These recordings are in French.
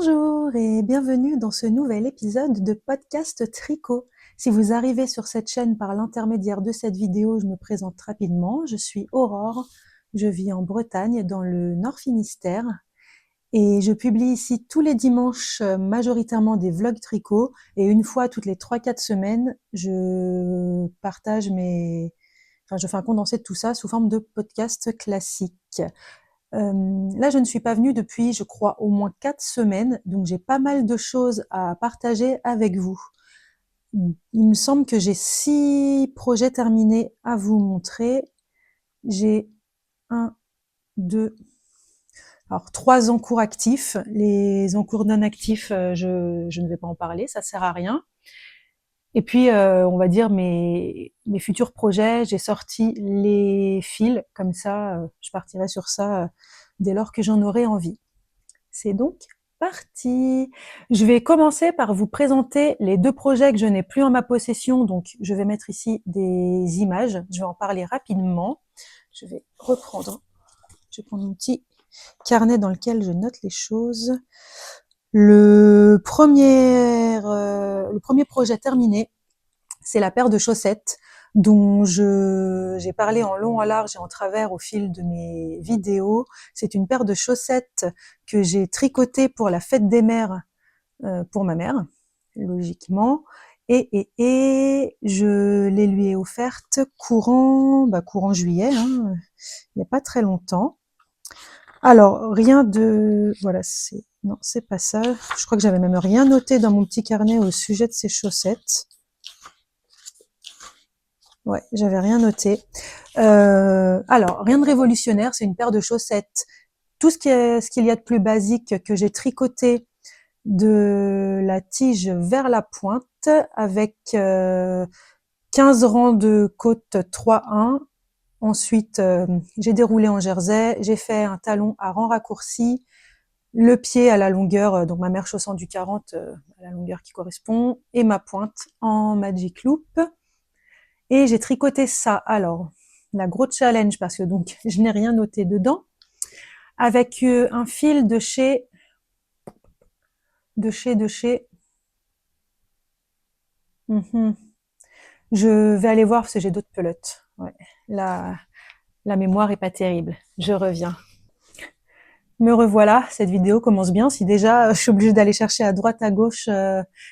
Bonjour et bienvenue dans ce nouvel épisode de podcast Tricot. Si vous arrivez sur cette chaîne par l'intermédiaire de cette vidéo, je me présente rapidement. Je suis Aurore, je vis en Bretagne dans le Nord Finistère et je publie ici tous les dimanches majoritairement des vlogs tricot et une fois toutes les 3-4 semaines, je partage je fais un condensé de tout ça sous forme de podcast classique. Là, je ne suis pas venue depuis, je crois, au moins 4 semaines, donc j'ai pas mal de choses à partager avec vous. Il me semble que j'ai 6 projets terminés à vous montrer. J'ai 1, 2, alors 3 en cours actifs. Les en cours non actifs, je ne vais pas en parler, ça sert à rien. Et puis, on va dire mes futurs projets, j'ai sorti les fils, comme ça, je partirai sur ça dès lors que j'en aurai envie. C'est donc parti. Je vais commencer par vous présenter les 2 projets que je n'ai plus en ma possession, donc je vais mettre ici des images, je vais en parler rapidement. Je vais prendre mon petit carnet dans lequel je note les choses. Le premier projet terminé, c'est la paire de chaussettes dont j'ai parlé en long, en large et en travers au fil de mes vidéos. C'est une paire de chaussettes que j'ai tricotée pour la fête des mères, pour ma mère, logiquement. Et je les lui ai offertes courant juillet, hein, il n'y a pas très longtemps. Alors, rien de... Voilà, non, c'est pas ça. Je crois que j'avais même rien noté dans mon petit carnet au sujet de ces chaussettes. Ouais, j'avais rien noté. Alors, rien de révolutionnaire, c'est une paire de chaussettes. Tout ce qu'il y a de plus basique que j'ai tricoté de la tige vers la pointe avec 15 rangs de côte 3-1. Ensuite, j'ai déroulé en jersey, j'ai fait un talon à rang raccourci, le pied à la longueur, donc ma mère chaussant du 40 à la longueur qui correspond, et ma pointe en magic loop. Et j'ai tricoté ça. Alors, la grosse challenge, parce que donc je n'ai rien noté dedans, avec un fil de chez... Je vais aller voir parce que j'ai d'autres pelotes. Ouais. La mémoire est pas terrible. Je reviens. Me revoilà, cette vidéo commence bien. Si déjà je suis obligée d'aller chercher à droite, à gauche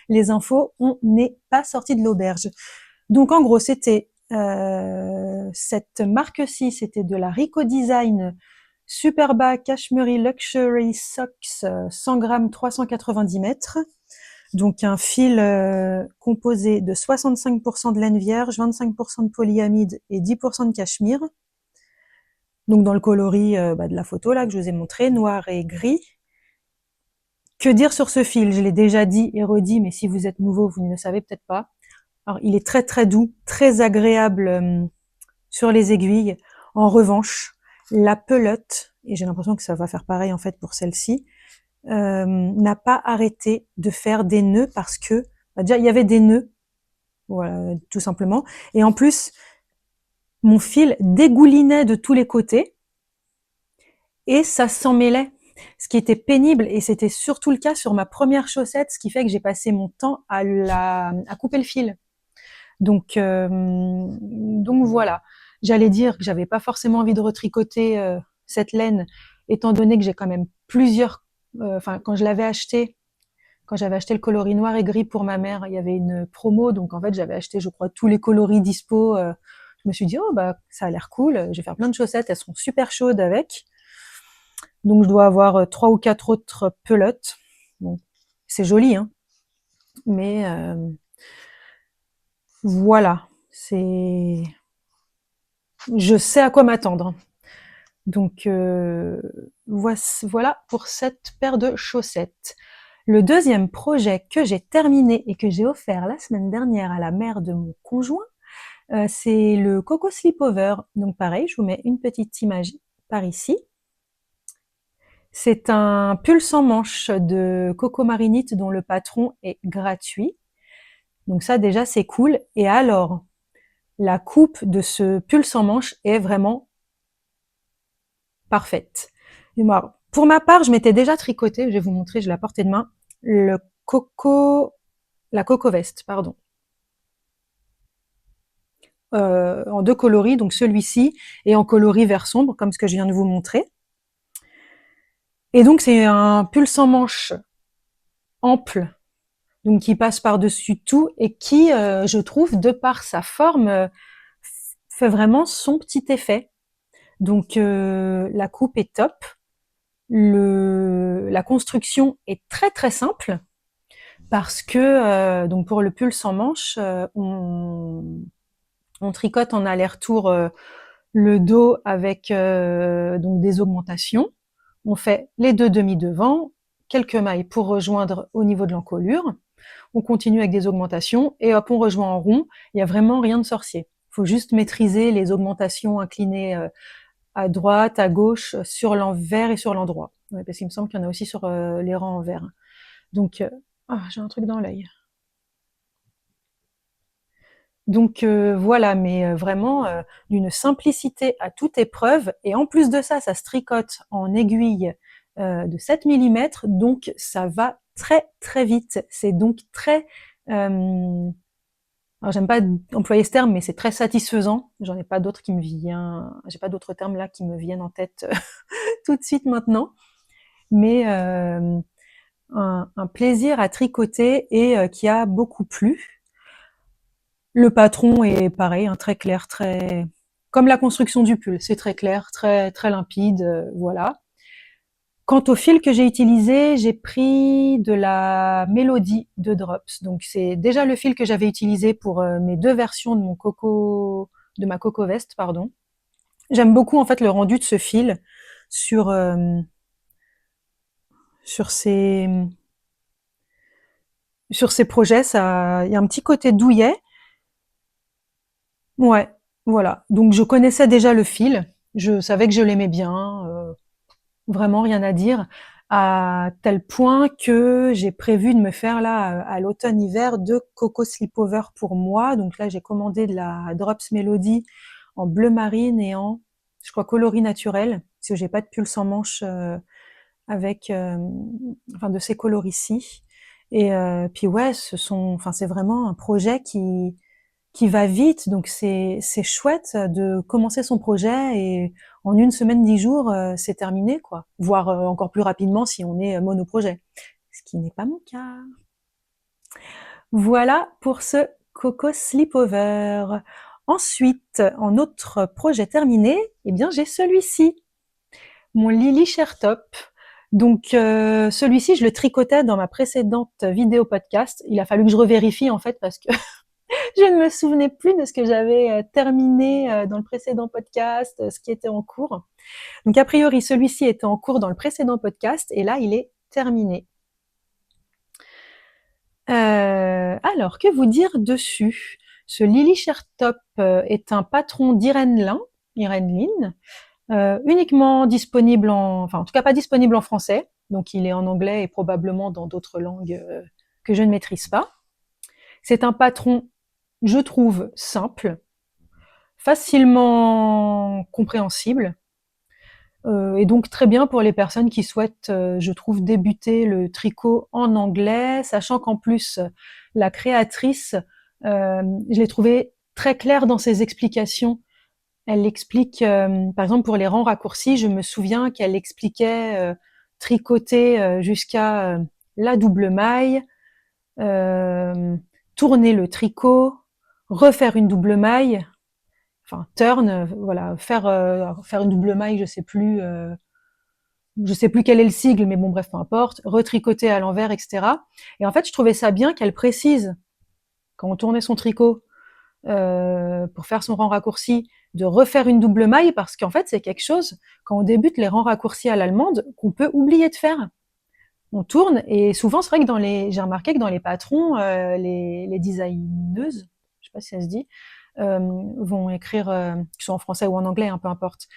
les infos, on n'est pas sorti de l'auberge. Donc en gros, c'était cette marque-ci, c'était de la Rico Design Superba Cashmere Luxury Socks 100 grammes 390 mètres. Donc un fil composé de 65% de laine vierge, 25% de polyamide et 10% de cachemire. Donc dans le coloris de la photo là que je vous ai montré, noir et gris. Que dire sur ce fil? Je l'ai déjà dit et redit, mais si vous êtes nouveau, vous ne le savez peut-être pas. Alors il est très très doux, très agréable sur les aiguilles. En revanche, la pelote, et j'ai l'impression que ça va faire pareil en fait pour celle-ci, n'a pas arrêté de faire des nœuds parce que déjà il y avait des nœuds, voilà, tout simplement. Et en plus, mon fil dégoulinait de tous les côtés et ça s'en mêlait. Ce qui était pénible, et c'était surtout le cas sur ma première chaussette, ce qui fait que j'ai passé mon temps à couper le fil. Donc voilà. J'allais dire que j'avais pas forcément envie de retricoter cette laine, étant donné que j'ai quand même plusieurs. Quand j'avais acheté le coloris noir et gris pour ma mère, il y avait une promo, donc en fait j'avais acheté, je crois, tous les coloris dispo. Je me suis dit, oh bah ça a l'air cool, je vais faire plein de chaussettes, elles sont super chaudes avec. Donc je dois avoir 3 ou 4 autres pelotes. Bon, c'est joli, hein, mais voilà, je sais à quoi m'attendre. Donc voilà pour cette paire de chaussettes. Le deuxième projet que j'ai terminé et que j'ai offert la semaine dernière à la mère de mon conjoint, c'est le Coco Slipover. Donc pareil, je vous mets une petite image par ici. C'est un pull sans manche de Coco Marinite dont le patron est gratuit. Donc ça déjà c'est cool. Et alors, la coupe de ce pull sans manche est vraiment parfaite. Et moi, pour ma part, je m'étais déjà tricoté, je vais vous montrer, je l'ai à portée de main, la Coco Veste, pardon. En 2 coloris, donc celui-ci et en coloris vert sombre, comme ce que je viens de vous montrer. Et donc c'est un pull sans manches ample, donc qui passe par-dessus tout et qui, je trouve, de par sa forme, fait vraiment son petit effet. Donc la coupe est top, la construction est très très simple parce que donc pour le pull sans manches, on tricote en aller-retour le dos avec donc des augmentations. On fait les 2 demi devant, quelques mailles pour rejoindre au niveau de l'encolure. On continue avec des augmentations et hop, on rejoint en rond. Il n'y a vraiment rien de sorcier. Il faut juste maîtriser les augmentations inclinées à droite, à gauche, sur l'envers et sur l'endroit. Ouais, parce qu'il me semble qu'il y en a aussi sur les rangs envers. Donc, j'ai un truc dans l'œil. Donc voilà, mais vraiment d'une simplicité à toute épreuve. Et en plus de ça, ça se tricote en aiguille de 7 mm, donc ça va très très vite. C'est donc très... alors j'aime pas employer ce terme, mais c'est très satisfaisant. J'en ai pas d'autres qui me viennent... J'ai pas d'autres termes là qui me viennent en tête tout de suite maintenant. Mais un plaisir à tricoter et qui a beaucoup plu. Le patron est pareil, hein, très clair, très comme la construction du pull, c'est très clair, très très limpide, voilà. Quant au fil que j'ai utilisé, j'ai pris de la Mélodie de Drops. Donc c'est déjà le fil que j'avais utilisé pour mes 2 versions de ma Coco Veste, pardon. J'aime beaucoup en fait le rendu de ce fil sur sur ces sur ces projets. Ça, il y a un petit côté douillet. Ouais, voilà. Donc je connaissais déjà le fil, je savais que je l'aimais bien, vraiment rien à dire, à tel point que j'ai prévu de me faire là, à l'automne-hiver, 2 Coco Slipover pour moi. Donc là, j'ai commandé de la Drops Melody en bleu marine et en, je crois, coloris naturel, parce que j'ai pas de pull sans manches avec, enfin de ces coloris-ci. Et puis ouais, enfin c'est vraiment un projet qui va vite, donc c'est chouette de commencer son projet et en 1 semaine, 10 jours, c'est terminé, quoi. Voire encore plus rapidement si on est monoprojet, ce qui n'est pas mon cas. Voilà pour ce Coco Slipover. Ensuite, en autre projet terminé, eh bien j'ai celui-ci, mon Lily Cher Top. Donc celui-ci, je le tricotais dans ma précédente vidéo podcast. Il a fallu que je revérifie en fait parce que je ne me souvenais plus de ce que j'avais terminé dans le précédent podcast, ce qui était en cours. Donc a priori, celui-ci était en cours dans le précédent podcast et là, il est terminé. Alors, que vous dire dessus? Ce Lily Cher Top est un patron d'Irène Lin, uniquement disponible enfin en tout cas pas disponible en français, donc il est en anglais et probablement dans d'autres langues que je ne maîtrise pas. C'est un patron, je trouve, simple, facilement compréhensible, et donc très bien pour les personnes qui souhaitent, je trouve, débuter le tricot en anglais, sachant qu'en plus, la créatrice, je l'ai trouvée très claire dans ses explications. Elle explique, par exemple, pour les rangs raccourcis, je me souviens qu'elle expliquait tricoter jusqu'à la double maille, tourner le tricot, refaire une double maille, enfin turn, voilà, faire une double maille, je sais plus quel est le sigle, mais bon bref, peu importe, retricoter à l'envers, etc. Et en fait, je trouvais ça bien qu'elle précise quand on tournait son tricot pour faire son rang raccourci, de refaire une double maille parce qu'en fait, c'est quelque chose quand on débute les rangs raccourcis à l'allemande qu'on peut oublier de faire. On tourne et souvent c'est vrai que j'ai remarqué que dans les patrons, les designeuses, je sais pas si ça se dit, vont écrire, que ce soit en français ou en anglais, hein, peu importe,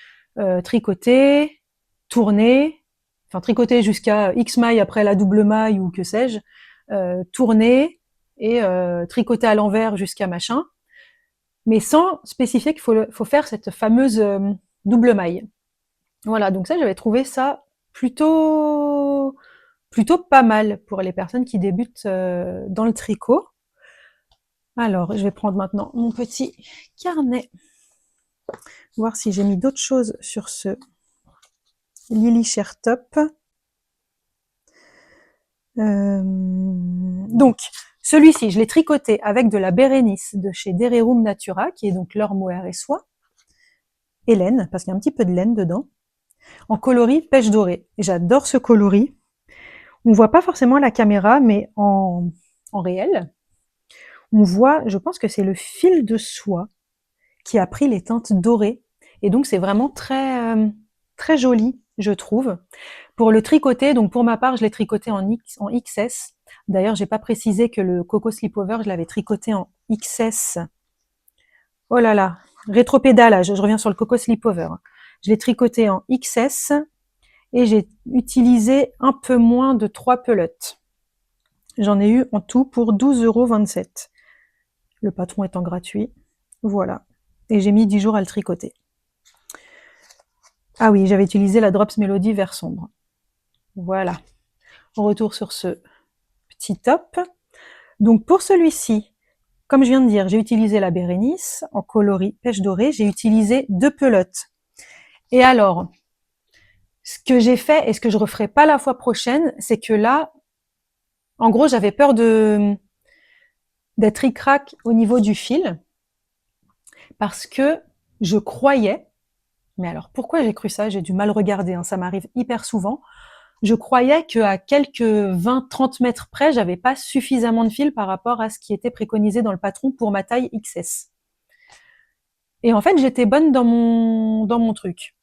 tricoter, tourner, enfin tricoter jusqu'à X mailles après la double maille ou que sais-je, tourner et tricoter à l'envers jusqu'à machin, mais sans spécifier qu'il faut faire cette fameuse double maille. Voilà, donc ça j'avais trouvé ça plutôt pas mal pour les personnes qui débutent dans le tricot. Alors, je vais prendre maintenant mon petit carnet, voir si j'ai mis d'autres choses sur ce Lily Share Top. Donc, celui-ci, je l'ai tricoté avec de la Bérénice de chez Dererum Natura, qui est donc leur mohair et soie, et laine, parce qu'il y a un petit peu de laine dedans, en coloris pêche dorée. Et j'adore ce coloris. On voit pas forcément à la caméra, mais en réel, on voit, je pense que c'est le fil de soie qui a pris les teintes dorées. Et donc, c'est vraiment très joli, je trouve. Pour le tricoter, donc pour ma part, je l'ai tricoté en XS. D'ailleurs, j'ai pas précisé que le Coco Slipover, je l'avais tricoté en XS. Oh là là, rétropédalage, je reviens sur le Coco Slipover. Je l'ai tricoté en XS et j'ai utilisé un peu moins de 3 pelotes. J'en ai eu en tout pour 12,27 €. Le patron étant gratuit. Voilà. Et j'ai mis 10 jours à le tricoter. Ah oui, j'avais utilisé la Drops Melody vert sombre. Voilà. Retour sur ce petit top. Donc pour celui-ci, comme je viens de dire, j'ai utilisé la Bérénice en coloris pêche dorée. J'ai utilisé 2 pelotes. Et alors, ce que j'ai fait et ce que je referai pas la fois prochaine, c'est que là, en gros, j'avais peur d'être ric-rac au niveau du fil parce que je croyais, mais alors pourquoi j'ai cru ça? J'ai du mal regarder, hein, ça m'arrive hyper souvent. Je croyais qu'à quelques 20-30 mètres près, j'avais pas suffisamment de fil par rapport à ce qui était préconisé dans le patron pour ma taille XS. Et en fait, j'étais bonne dans mon truc.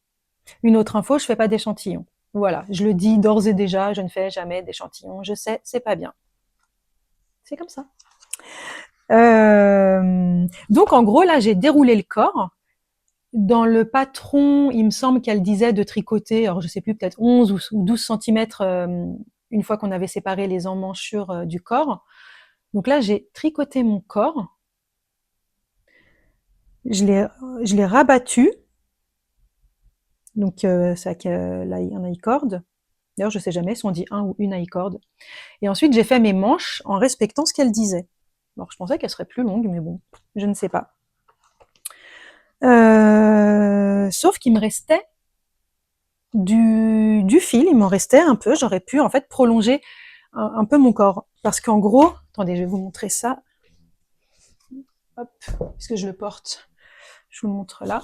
Une autre info, je fais pas d'échantillons. Voilà, je le dis d'ores et déjà, je ne fais jamais d'échantillons. Je sais, c'est pas bien. C'est comme ça. Donc en gros, là, j'ai déroulé le corps. Dans le patron, il me semble qu'elle disait de tricoter, alors je sais plus, peut-être 11 ou 12 centimètres une fois qu'on avait séparé les emmanchures du corps. Donc là, j'ai tricoté mon corps. Je l'ai rabattu. Donc c'est avec un I-cord. D'ailleurs, je sais jamais si on dit un ou une I-cord. Et ensuite, j'ai fait mes manches en respectant ce qu'elle disait. Alors, je pensais qu'elle serait plus longue, mais bon, je ne sais pas. Sauf qu'il me restait du fil, il m'en restait un peu. J'aurais pu en fait prolonger un peu mon corps. Parce qu'en gros, attendez, je vais vous montrer ça. Hop, puisque je le porte, je vous le montre là.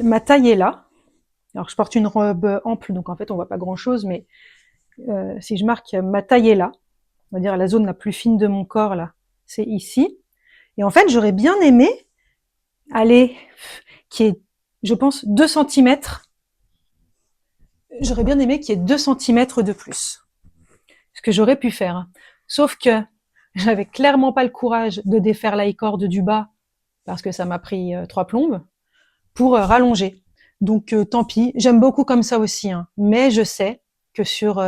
Ma taille est là. Alors, je porte une robe ample, donc en fait, on voit pas grand-chose, mais si je marque ma taille est là, on va dire la zone la plus fine de mon corps, là, c'est ici. Et en fait, j'aurais bien aimé aller, qui est, je pense, 2 centimètres. J'aurais bien aimé qu'il y ait 2 centimètres de plus. Ce que j'aurais pu faire. Sauf que j'avais clairement pas le courage de défaire l'i-cord du bas, parce que ça m'a pris 3 plombes, pour rallonger. Donc tant pis, j'aime beaucoup comme ça aussi, hein. Mais je sais que sur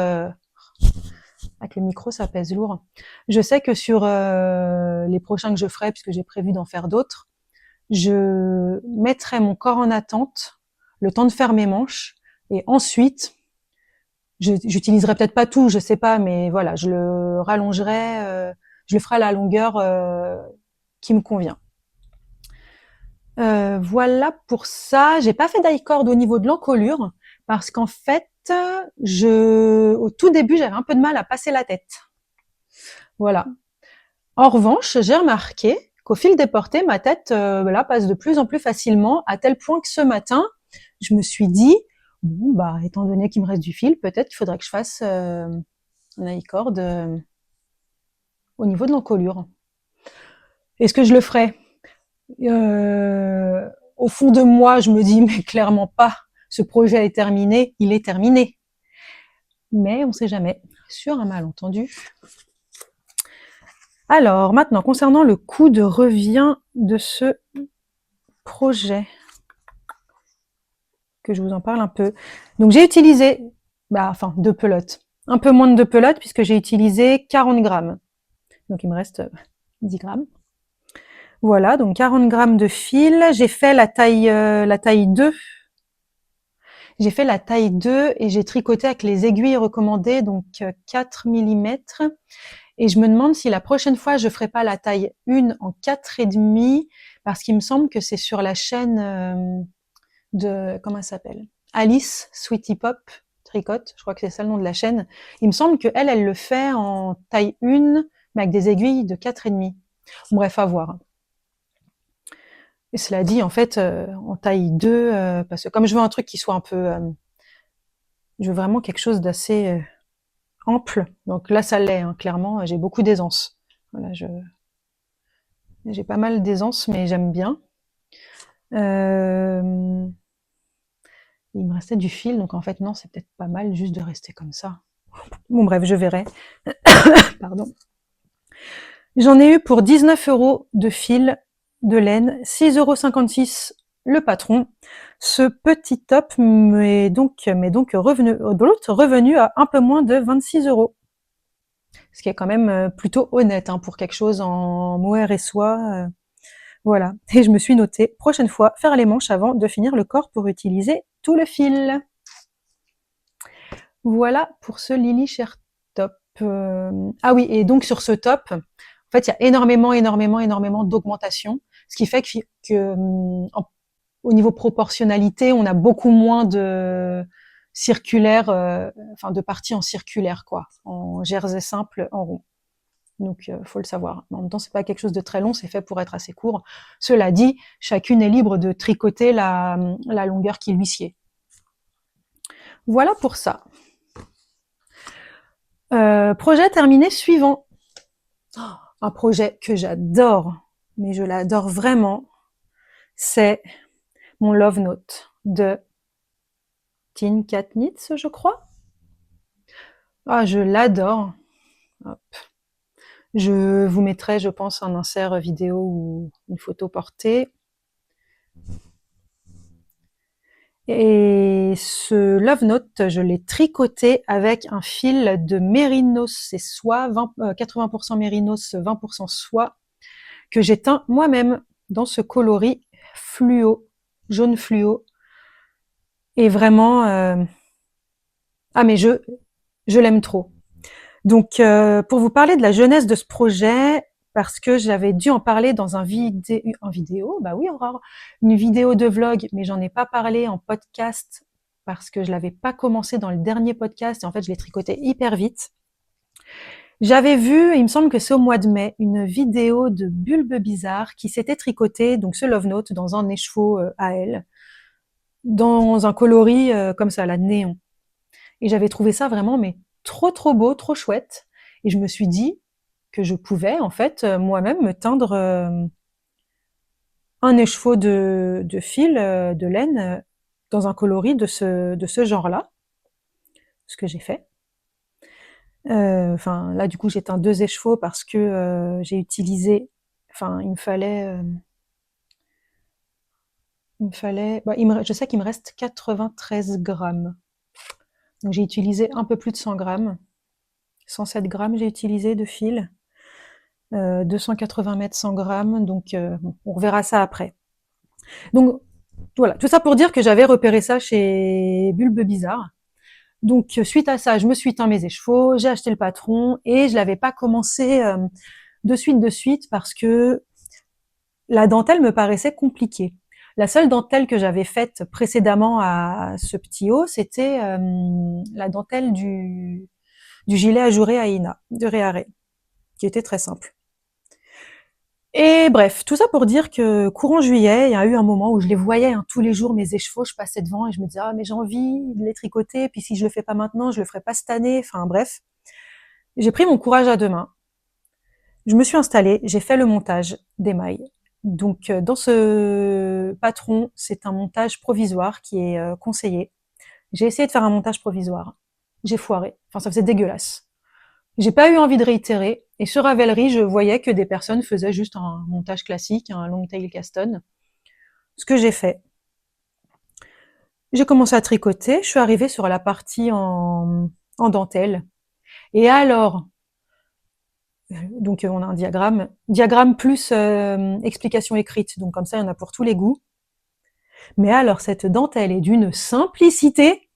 avec le micro ça pèse lourd. Je sais que sur les prochains que je ferai, puisque j'ai prévu d'en faire d'autres, je mettrai mon corps en attente, le temps de faire mes manches, et ensuite j'utiliserai peut-être pas tout, je sais pas, mais voilà, je le rallongerai, je le ferai à la longueur qui me convient. Voilà pour ça. J'ai pas fait d'i-cord au niveau de l'encolure parce qu'en fait, au tout début, j'avais un peu de mal à passer la tête. Voilà. En revanche, j'ai remarqué qu'au fil des portées, ma tête là passe de plus en plus facilement, à tel point que ce matin, je me suis dit bon bah étant donné qu'il me reste du fil, peut-être qu'il faudrait que je fasse un i-cord au niveau de l'encolure. Est-ce que je le ferai? Au fond de moi, je me dis mais clairement pas. Ce projet est terminé, il est terminé. Mais on ne sait jamais. Sur un malentendu. Alors maintenant, concernant le coût de revient de ce projet, que je vous en parle un peu. Donc j'ai utilisé, 2 pelotes. Un peu moins de 2 pelotes puisque j'ai utilisé 40 grammes. Donc il me reste 10 grammes. Voilà, donc 40 grammes de fil. J'ai fait la taille 2. J'ai fait la taille 2 et j'ai tricoté avec les aiguilles recommandées, donc 4 millimètres. Et je me demande si la prochaine fois, je ferai pas la taille 1 en 4,5, parce qu'il me semble que c'est sur la chaîne comment elle s'appelle? Alice Sweetie Pop Tricote, je crois que c'est ça le nom de la chaîne. Il me semble qu'elle, elle le fait en taille 1, mais avec des aiguilles de 4,5. Bref, à voir. Et cela dit, en fait, en taille 2, parce que comme je veux un truc qui soit un peu... je veux vraiment quelque chose d'assez ample. Donc là, ça l'est, hein, clairement. J'ai beaucoup d'aisance. Voilà, j'ai pas mal d'aisance, mais j'aime bien. Il me restait du fil, donc en fait, non, c'est peut-être pas mal juste de rester comme ça. Bon, bref, je verrai. Pardon. J'en ai eu pour 19 € de fil de laine, 6,56 € le patron. Ce petit top m'est donc revenu à un peu moins de 26 €. Ce qui est quand même plutôt honnête hein, pour quelque chose en mohair et soie. Voilà. Et je me suis noté, prochaine fois, faire les manches avant de finir le corps pour utiliser tout le fil. Voilà pour ce Lily Cher top. Ah oui, et donc sur ce top, en fait, il y a énormément d'augmentation, ce qui fait au niveau proportionnalité, on a beaucoup moins de circulaire, enfin de parties en circulaire, quoi, en jersey simple, en rond. Donc, faut le savoir. En même temps, c'est pas quelque chose de très long, c'est fait pour être assez court. Cela dit, chacune est libre de tricoter la longueur qui lui sied. Voilà pour ça. Projet terminé suivant. Un projet que j'adore, mais je l'adore vraiment, c'est mon Love Note de Tin Cat Knits, je crois. Ah, je l'adore. Hop. Je vous mettrai, je pense, un insert vidéo ou une photo portée. Et ce Love Note, je l'ai tricoté avec un fil de mérinos, c'est soie, 80% mérinos, 20% soie, que j'ai teint moi-même dans ce coloris fluo, jaune fluo. Et vraiment, ah mais je l'aime trop. Donc, pour vous parler de la jeunesse de ce projet, parce que j'avais dû en parler dans en vidéo, bah oui, Aurore, une vidéo de vlog, mais j'en ai pas parlé en podcast parce que je l'avais pas commencé dans le dernier podcast et en fait, je l'ai tricoté hyper vite. J'avais vu, il me semble que c'est au mois de mai, une vidéo de Bulbe Bizarre qui s'était tricoté, donc ce Love Note, dans un écheveau à elle, dans un coloris comme ça, la néon. Et j'avais trouvé ça vraiment, mais trop beau, trop chouette. Et je me suis dit que je pouvais, en fait, moi-même me teindre un écheveau de fil, de laine, dans un coloris de ce genre-là. Ce que j'ai fait. Enfin, là, du coup, j'ai teint 2 écheveaux parce que j'ai utilisé, enfin, je sais qu'il me reste 93 grammes. Donc, j'ai utilisé un peu plus de 100 grammes. 107 grammes, j'ai utilisé de fil. 280 mètres, 100 grammes. Donc, on reverra ça après. Donc, voilà. Tout ça pour dire que j'avais repéré ça chez Bulbe Bizarre. Donc, suite à ça, je me suis teint mes écheveaux, j'ai acheté le patron et je l'avais pas commencé de suite parce que la dentelle me paraissait compliquée. La seule dentelle que j'avais faite précédemment à ce petit haut, c'était la dentelle du gilet ajouré à Ina, de Réaré, qui était très simple. Et bref, tout ça pour dire que courant juillet, il y a eu un moment où je les voyais hein, tous les jours, mes écheveaux, je passais devant et je me disais ah mais j'ai envie de les tricoter, puis si je le fais pas maintenant, je le ferai pas cette année. Enfin bref, j'ai pris mon courage à deux mains. Je me suis installée, j'ai fait le montage des mailles. Donc dans ce patron, c'est un montage provisoire qui est conseillé. J'ai essayé de faire un montage provisoire, j'ai foiré. Enfin ça faisait dégueulasse. J'ai pas eu envie de réitérer. Et sur Ravelry, je voyais que des personnes faisaient juste un montage classique, un long tail caston. Ce que j'ai fait. J'ai commencé à tricoter. Je suis arrivée sur la partie en dentelle. Et alors, Donc on a un diagramme plus explication écrite, donc comme ça il y en a pour tous les goûts. Mais alors cette dentelle est d'une simplicité,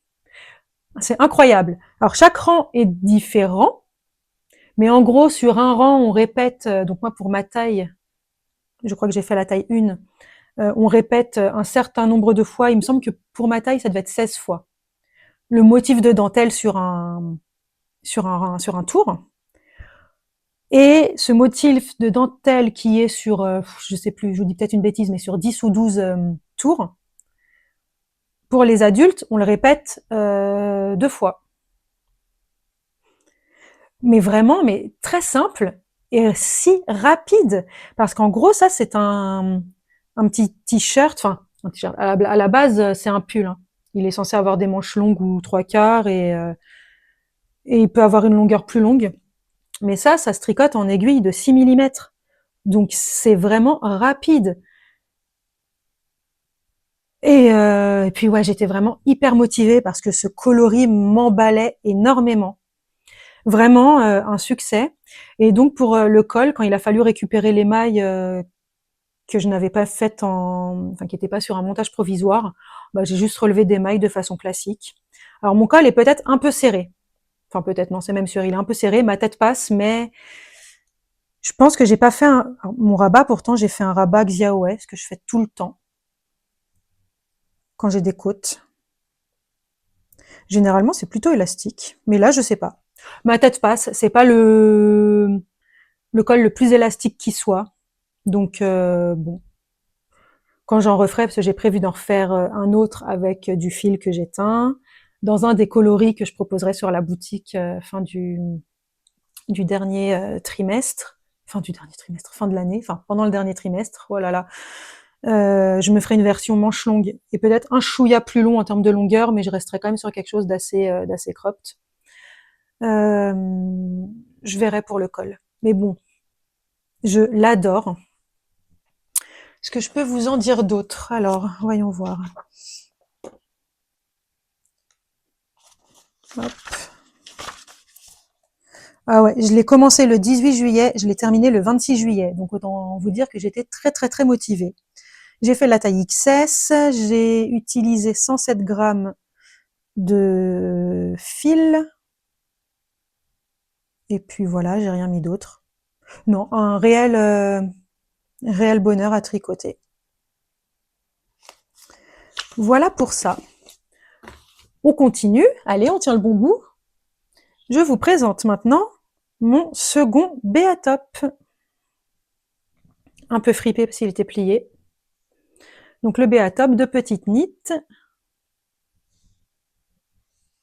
c'est incroyable. Alors chaque rang est différent, mais en gros sur un rang on répète, donc moi pour ma taille, je crois que j'ai fait la taille 1, on répète un certain nombre de fois, il me semble que pour ma taille ça devait être 16 fois, le motif de dentelle sur un tour. Et ce motif de dentelle qui est sur, je sais plus, je vous dis peut-être une bêtise, mais sur 10 ou 12 tours, pour les adultes, on le répète 2 fois. Mais vraiment, mais très simple et si rapide. Parce qu'en gros, ça, c'est un petit t-shirt, enfin, un t-shirt. À la base, c'est un pull. Hein. Il est censé avoir des manches longues ou 3/4 et il peut avoir une longueur plus longue. Mais ça se tricote en aiguille de 6 millimètres. Donc c'est vraiment rapide. Et puis ouais, j'étais vraiment hyper motivée parce que ce coloris m'emballait énormément. Vraiment un succès. Et donc pour le col, quand il a fallu récupérer les mailles que je n'avais pas faites enfin qui n'étaient pas sur un montage provisoire, bah, j'ai juste relevé des mailles de façon classique. Alors mon col est peut-être un peu serré. Enfin peut-être non, c'est même sûr, il est un peu serré. Ma tête passe, mais je pense que j'ai pas fait mon rabat. Pourtant j'ai fait un rabat Xiaowei, ce que je fais tout le temps quand j'ai des côtes. Généralement, c'est plutôt élastique, mais là, je sais pas. Ma tête passe, c'est pas le col le plus élastique qui soit. Donc bon, quand j'en referai, parce que j'ai prévu d'en refaire un autre avec du fil que j'éteins, dans un des coloris que je proposerai sur la boutique fin du dernier trimestre, fin de l'année, enfin pendant le dernier trimestre. Oh là là. Je me ferai une version manche longue et peut-être un chouïa plus long en termes de longueur, mais je resterai quand même sur quelque chose d'assez cropped. Je verrai pour le col. Mais bon, je l'adore. Est-ce que je peux vous en dire d'autres? Alors, voyons voir. Hop. Ah ouais, je l'ai commencé le 18 juillet, je l'ai terminé le 26 juillet. Donc autant vous dire que j'étais très très très motivée. J'ai fait la taille XS, j'ai utilisé 107 grammes de fil. Et puis voilà, j'ai rien mis d'autre. Non, un réel bonheur à tricoter. Voilà pour ça. On continue. Allez, on tient le bon bout. Je vous présente maintenant mon second Béatop. Un peu fripé parce qu'il était plié. Donc le Béatop de petite knit.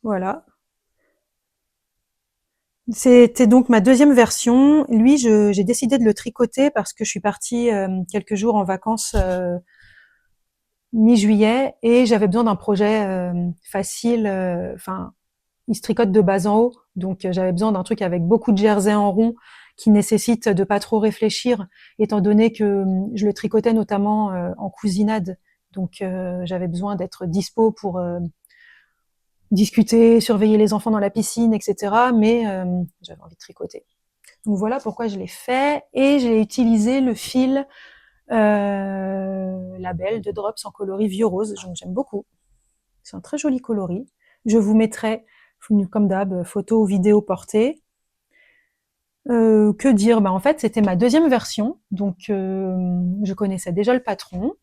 Voilà. C'était donc ma deuxième version. Lui, j'ai décidé de le tricoter parce que je suis partie quelques jours en vacances mi-juillet et j'avais besoin d'un projet facile. Enfin, il se tricote de bas en haut, donc j'avais besoin d'un truc avec beaucoup de jersey en rond qui nécessite de pas trop réfléchir, étant donné que je le tricotais notamment en cousinade. Donc j'avais besoin d'être dispo pour discuter, surveiller les enfants dans la piscine, etc. Mais j'avais envie de tricoter. Donc voilà pourquoi je l'ai fait et j'ai utilisé le fil label de Drops en coloris vieux rose. Donc j'aime beaucoup. C'est un très joli coloris. Je vous mettrai, comme d'hab, photo ou vidéo portée. Que dire? Bah en fait, c'était ma deuxième version, donc je connaissais déjà le patron.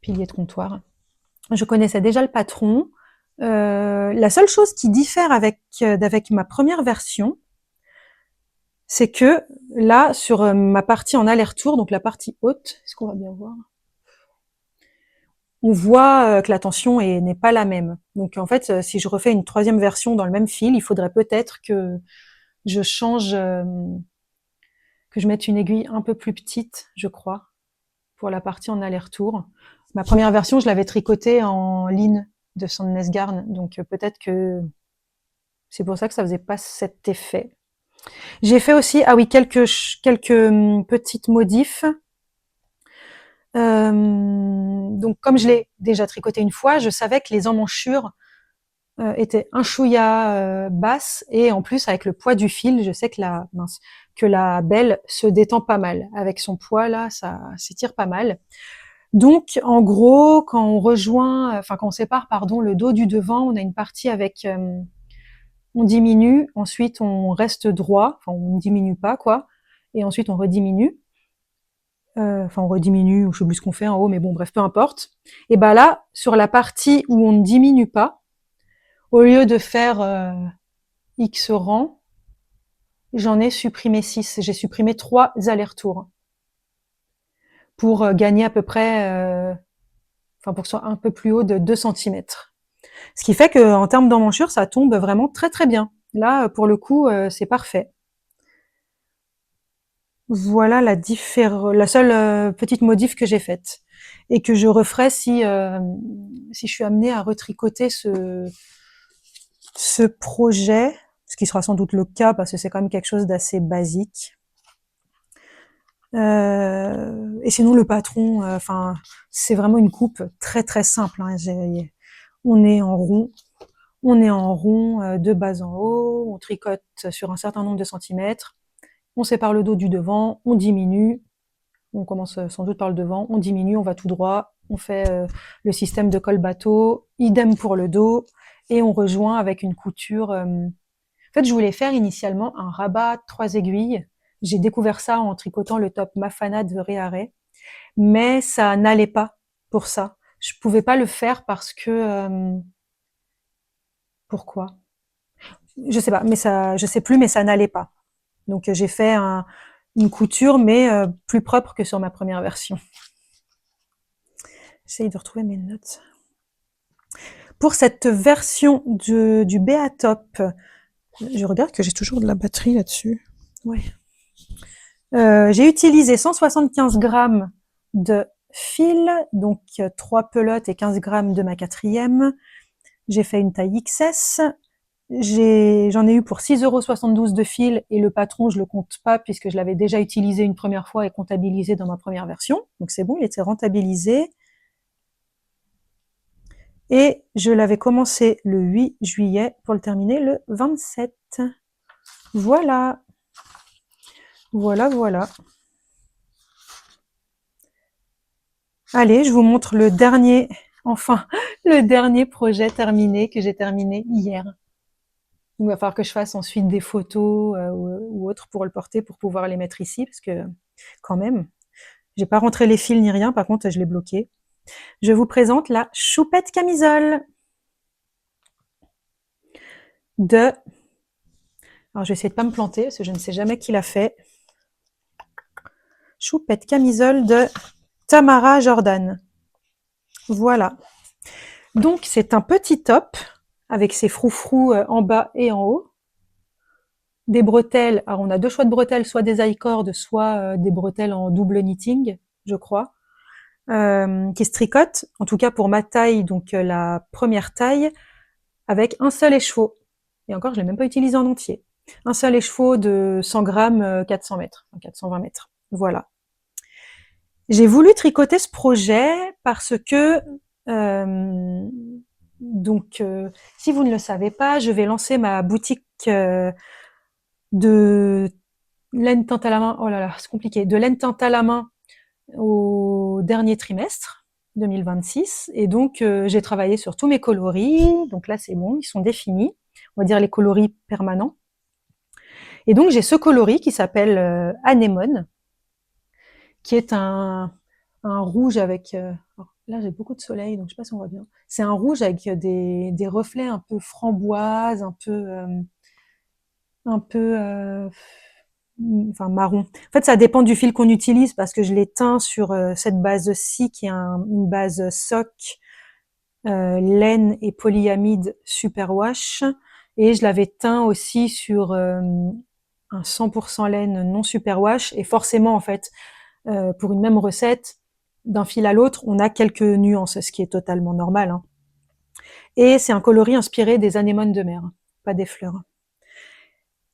Pilier de comptoir. Je connaissais déjà le patron. La seule chose qui diffère avec ma première version, c'est que là, sur ma partie en aller-retour, donc la partie haute, est-ce qu'on va bien voir? On voit que la tension n'est pas la même. Donc en fait, si je refais une troisième version dans le même fil, il faudrait peut-être que je change, que je mette une aiguille un peu plus petite, je crois, pour la partie en aller-retour. Ma première version, je l'avais tricotée en ligne de Sandnesgarn, donc peut-être que c'est pour ça que ça faisait pas cet effet. J'ai fait aussi, ah oui, quelques petites modifs. Donc comme je l'ai déjà tricoté une fois, je savais que les emmanchures était un chouïa basse, et en plus avec le poids du fil, je sais que la belle se détend pas mal. Avec son poids là, ça s'étire pas mal. Donc en gros, quand on sépare pardon le dos du devant, on a une partie avec on diminue, ensuite on reste droit, enfin on ne diminue pas quoi, et ensuite on rediminue. Enfin on rediminue, ou je sais plus ce qu'on fait en haut, mais bon bref, peu importe. Et ben là, sur la partie où on ne diminue pas, au lieu de faire X rangs, j'en ai supprimé 6. J'ai supprimé 3 allers-retours pour gagner à peu près, pour que ce soit un peu plus haut de 2 centimètres. Ce qui fait qu'en termes d'emmanchure, ça tombe vraiment très très bien. Là, pour le coup, c'est parfait. Voilà la seule petite modif que j'ai faite, et que je referai si je suis amenée à retricoter ce projet, ce qui sera sans doute le cas parce que c'est quand même quelque chose d'assez basique. Et sinon le patron, c'est vraiment une coupe très très simple, hein. On est en rond, de bas en haut, on tricote sur un certain nombre de centimètres, on sépare le dos du devant, on diminue, on commence sans doute par le devant, on diminue, on va tout droit, on fait le système de col bateau, idem pour le dos, et on rejoint avec une couture. En fait, je voulais faire initialement un rabat 3 aiguilles. J'ai découvert ça en tricotant le top Mafana de Réaré, mais ça n'allait pas pour ça. Je pouvais pas le faire parce que pourquoi? Je sais pas, mais je sais plus, mais ça n'allait pas. Donc j'ai fait une couture, mais plus propre que sur ma première version. J'essaye de retrouver mes notes. Pour cette version du BA Top, je regarde que j'ai toujours de la batterie là-dessus. Ouais. J'ai utilisé 175 grammes de fil, donc 3 pelotes et 15 grammes de ma 4e. J'ai fait une taille XS. J'en ai eu pour 6,72 € de fil, et le patron, je le compte pas puisque je l'avais déjà utilisé une première fois et comptabilisé dans ma première version. Donc c'est bon, il était rentabilisé. Et je l'avais commencé le 8 juillet pour le terminer le 27. Voilà. Voilà, voilà. Allez, je vous montre le dernier projet terminé, que j'ai terminé hier. Il va falloir que je fasse ensuite des photos ou autres pour le porter, pour pouvoir les mettre ici, parce que quand même, j'ai pas rentré les fils ni rien, par contre je l'ai bloqué. Je vous présente la choupette camisole de... Alors je vais essayer de pas me planter, parce que je ne sais jamais qui l'a fait. Choupette camisole de Tamara Jordan. Voilà. Donc c'est un petit top avec ses froufrous en bas et en haut. Des bretelles, alors on a 2 choix de bretelles, soit des I-cord, soit des bretelles en double knitting, je crois, qui se tricotent, en tout cas pour ma taille, donc la première taille, avec un seul écheveau. Et encore, je l'ai même pas utilisé en entier. Un seul écheveau de 100 grammes, 400 mètres, 420 mètres. Voilà. J'ai voulu tricoter ce projet parce que, si vous ne le savez pas, je vais lancer ma boutique de laine teinte à la main. Oh là là, c'est compliqué. De laine teinte à la main au dernier trimestre 2026. Et donc, j'ai travaillé sur tous mes coloris. Donc là, c'est bon, ils sont définis. On va dire les coloris permanents. Et donc, j'ai ce coloris qui s'appelle Anémone, qui est un rouge avec... là, j'ai beaucoup de soleil, donc je sais pas si on voit bien. C'est un rouge avec des reflets un peu framboise, un peu marron. En fait, ça dépend du fil qu'on utilise, parce que je l'ai teint sur cette base-ci, qui est une base soc, laine et polyamide superwash, et je l'avais teint aussi sur un 100% laine non superwash, et forcément, en fait, pour une même recette, d'un fil à l'autre, on a quelques nuances, ce qui est totalement normal, hein. Et c'est un coloris inspiré des anémones de mer, pas des fleurs.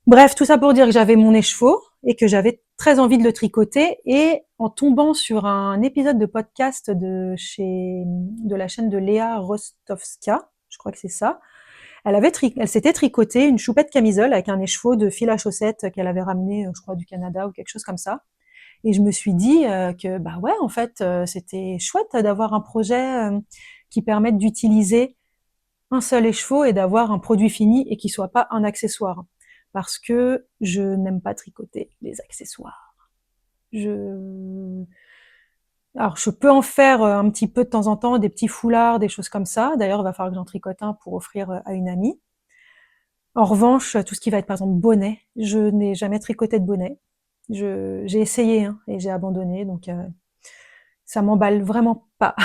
Bref, tout ça pour dire que j'avais mon écheveau et que j'avais très envie de le tricoter, et en tombant sur un épisode de podcast de la chaîne de Léa Rostovska, je crois que c'est ça, Elle s'était tricoté une choupette camisole avec un écheveau de fil à chaussettes qu'elle avait ramené, je crois, du Canada ou quelque chose comme ça. Et je me suis dit que, bah ouais, en fait, c'était chouette d'avoir un projet qui permette d'utiliser un seul écheveau et d'avoir un produit fini et qui soit pas un accessoire. Parce que je n'aime pas tricoter les accessoires. Alors, je peux en faire un petit peu de temps en temps, des petits foulards, des choses comme ça. D'ailleurs, il va falloir que j'en tricote un pour offrir à une amie. En revanche, tout ce qui va être, par exemple, bonnet, je n'ai jamais tricoté de bonnet. J'ai essayé hein, et j'ai abandonné, donc ça m'emballe vraiment pas.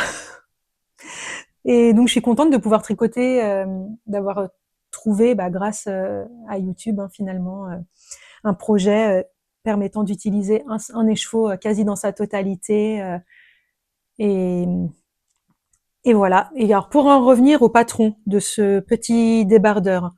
Et donc, je suis contente de pouvoir tricoter, d'avoir trouvé, bah, grâce à YouTube, hein, finalement, un projet permettant d'utiliser un écheveau quasi dans sa totalité. Et, et voilà. Et alors, pour en revenir au patron de ce petit débardeur,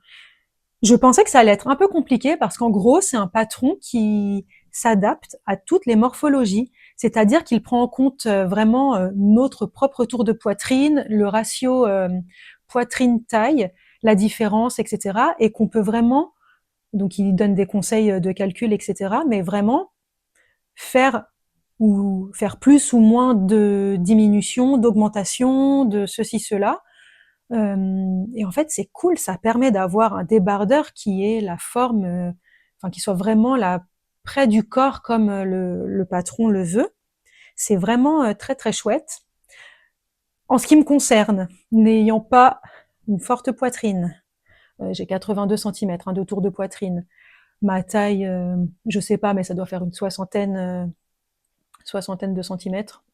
je pensais que ça allait être un peu compliqué parce qu'en gros, c'est un patron qui s'adapte à toutes les morphologies, c'est-à-dire qu'il prend en compte vraiment notre propre tour de poitrine, le ratio poitrine-taille, la différence, etc. Et qu'on peut vraiment, donc il donne des conseils de calcul, etc. Mais vraiment faire plus ou moins de diminution, d'augmentation, de ceci, cela. Et en fait, c'est cool, ça permet d'avoir un débardeur qui ait la forme, enfin qui soit vraiment là près du corps comme le patron le veut. C'est vraiment très très chouette. En ce qui me concerne, n'ayant pas une forte poitrine, j'ai 82 cm de tour de poitrine. Ma taille, je sais pas, mais ça doit faire une soixantaine de centimètres,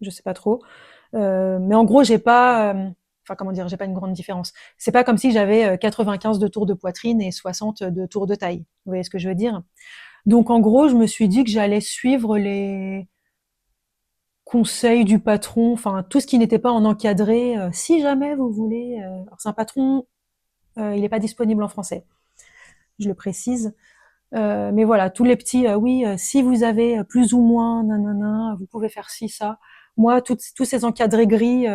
je sais pas trop. Mais en gros, j'ai pas, enfin comment dire, j'ai pas une grande différence. C'est pas comme si j'avais 95 de tours de poitrine et 60 de tours de taille. Vous voyez ce que je veux dire? Donc en gros, je me suis dit que j'allais suivre les conseils du patron, enfin tout ce qui n'était pas en encadré. Si jamais vous voulez, alors c'est un patron, il n'est pas disponible en français, je le précise. Mais voilà, tous les petits, oui, si vous avez plus ou moins, nanana, vous pouvez faire ci, ça. Moi, tous ces encadrés gris,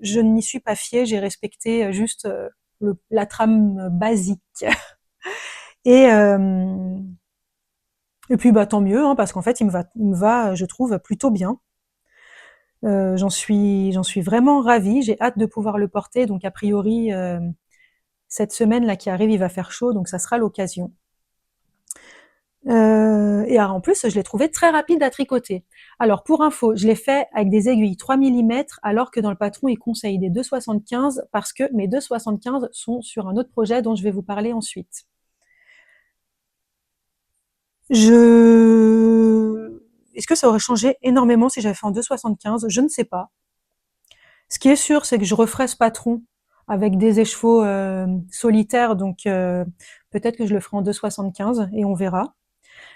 je n'y suis pas fiée, j'ai respecté juste la trame basique. Et, euh, et puis, bah, tant mieux, hein, parce qu'en fait, il me va, je trouve, plutôt bien. J'en suis vraiment ravie. J'ai hâte de pouvoir le porter. Donc, a priori, cette semaine là qui arrive, il va faire chaud, donc ça sera l'occasion. Et alors en plus, je l'ai trouvé très rapide à tricoter. Alors pour info, je l'ai fait avec des aiguilles 3 mm, alors que dans le patron, il conseille des 2,75 parce que mes 2,75 sont sur un autre projet dont je vais vous parler ensuite. Est-ce que ça aurait changé énormément si j'avais fait en 2,75? Je ne sais pas. Ce qui est sûr, c'est que je referai ce patron avec des écheveaux solitaires, donc peut-être que je le ferai en 2,75 et on verra.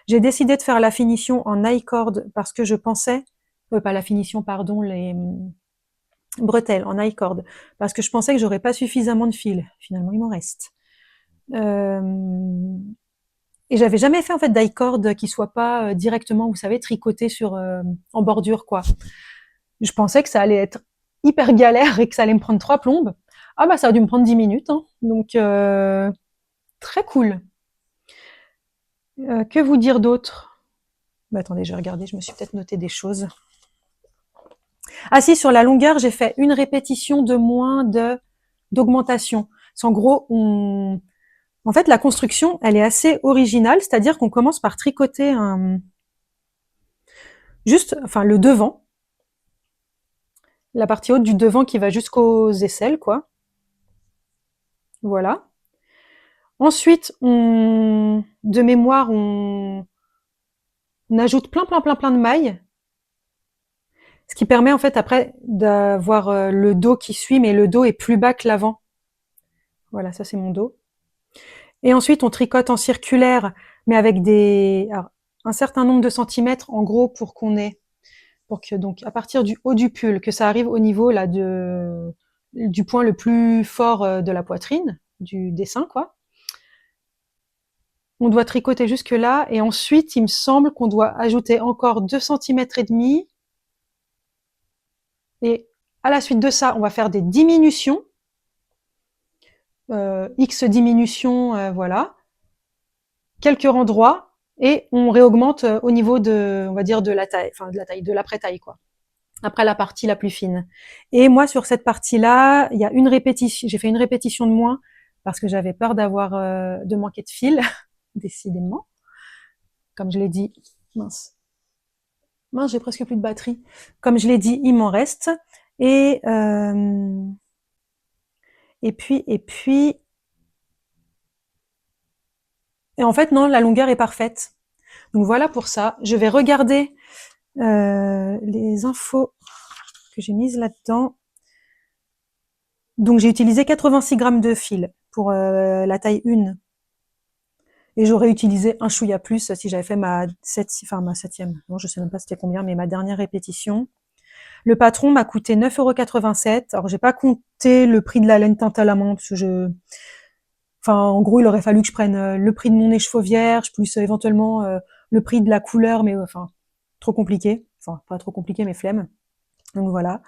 J'ai décidé de faire la finition en I-cord parce que je pensais, pas la finition, pardon, les bretelles en I-cord, parce que je pensais que j'aurais pas suffisamment de fil. Finalement, il m'en reste. Et j'avais jamais fait en fait d'i-cord qui soit pas directement, vous savez, tricoté sur en bordure quoi. Je pensais que ça allait être hyper galère et que ça allait me prendre 3 plombes. Ah bah ça a dû me prendre 10 minutes, hein. Donc très cool. Que vous dire d'autre? Bah, attendez, je vais regarder, je me suis peut-être noté des choses. Ah si, sur la longueur, j'ai fait une répétition de moins d'augmentation. C'est en gros, en fait, la construction, elle est assez originale, c'est-à-dire qu'on commence par tricoter enfin, le devant, la partie haute du devant qui va jusqu'aux aisselles, quoi. Voilà. Ensuite, de mémoire, on ajoute plein de mailles, ce qui permet en fait après d'avoir le dos qui suit, mais le dos est plus bas que l'avant. Voilà, ça c'est mon dos. Et ensuite, on tricote en circulaire, mais avec alors, un certain nombre de centimètres, en gros, pour que donc à partir du haut du pull, que ça arrive au niveau là du point le plus fort de la poitrine, du dessin, quoi. On doit tricoter jusque là, et ensuite, il me semble qu'on doit ajouter encore 2 centimètres et demi. Et à la suite de ça, on va faire des diminutions X diminution, voilà, quelques rangs droits, et on réaugmente au niveau de, on va dire, de la taille, enfin de la taille, de l'après-taille, quoi. Après la partie la plus fine. Et moi, sur cette partie-là, il y a une répétition, j'ai fait une répétition de moins parce que j'avais peur de manquer de fil, décidément. Comme je l'ai dit, mince, j'ai presque plus de batterie. Comme je l'ai dit, il m'en reste. Et, euh, et puis, et en fait, non, la longueur est parfaite. Donc voilà pour ça. Je vais regarder les infos que j'ai mises là-dedans. Donc j'ai utilisé 86 grammes de fil pour la taille 1. Et j'aurais utilisé un chouïa plus si j'avais fait ma septième. Non, je sais même pas c'était combien, mais ma dernière répétition. Le patron m'a coûté 9,87 €. Alors j'ai pas compté le prix de la laine teinte à la main parce que enfin en gros il aurait fallu que je prenne le prix de mon écheveau vierge plus éventuellement le prix de la couleur, mais enfin trop compliqué. Enfin pas trop compliqué mais flemme. Donc voilà.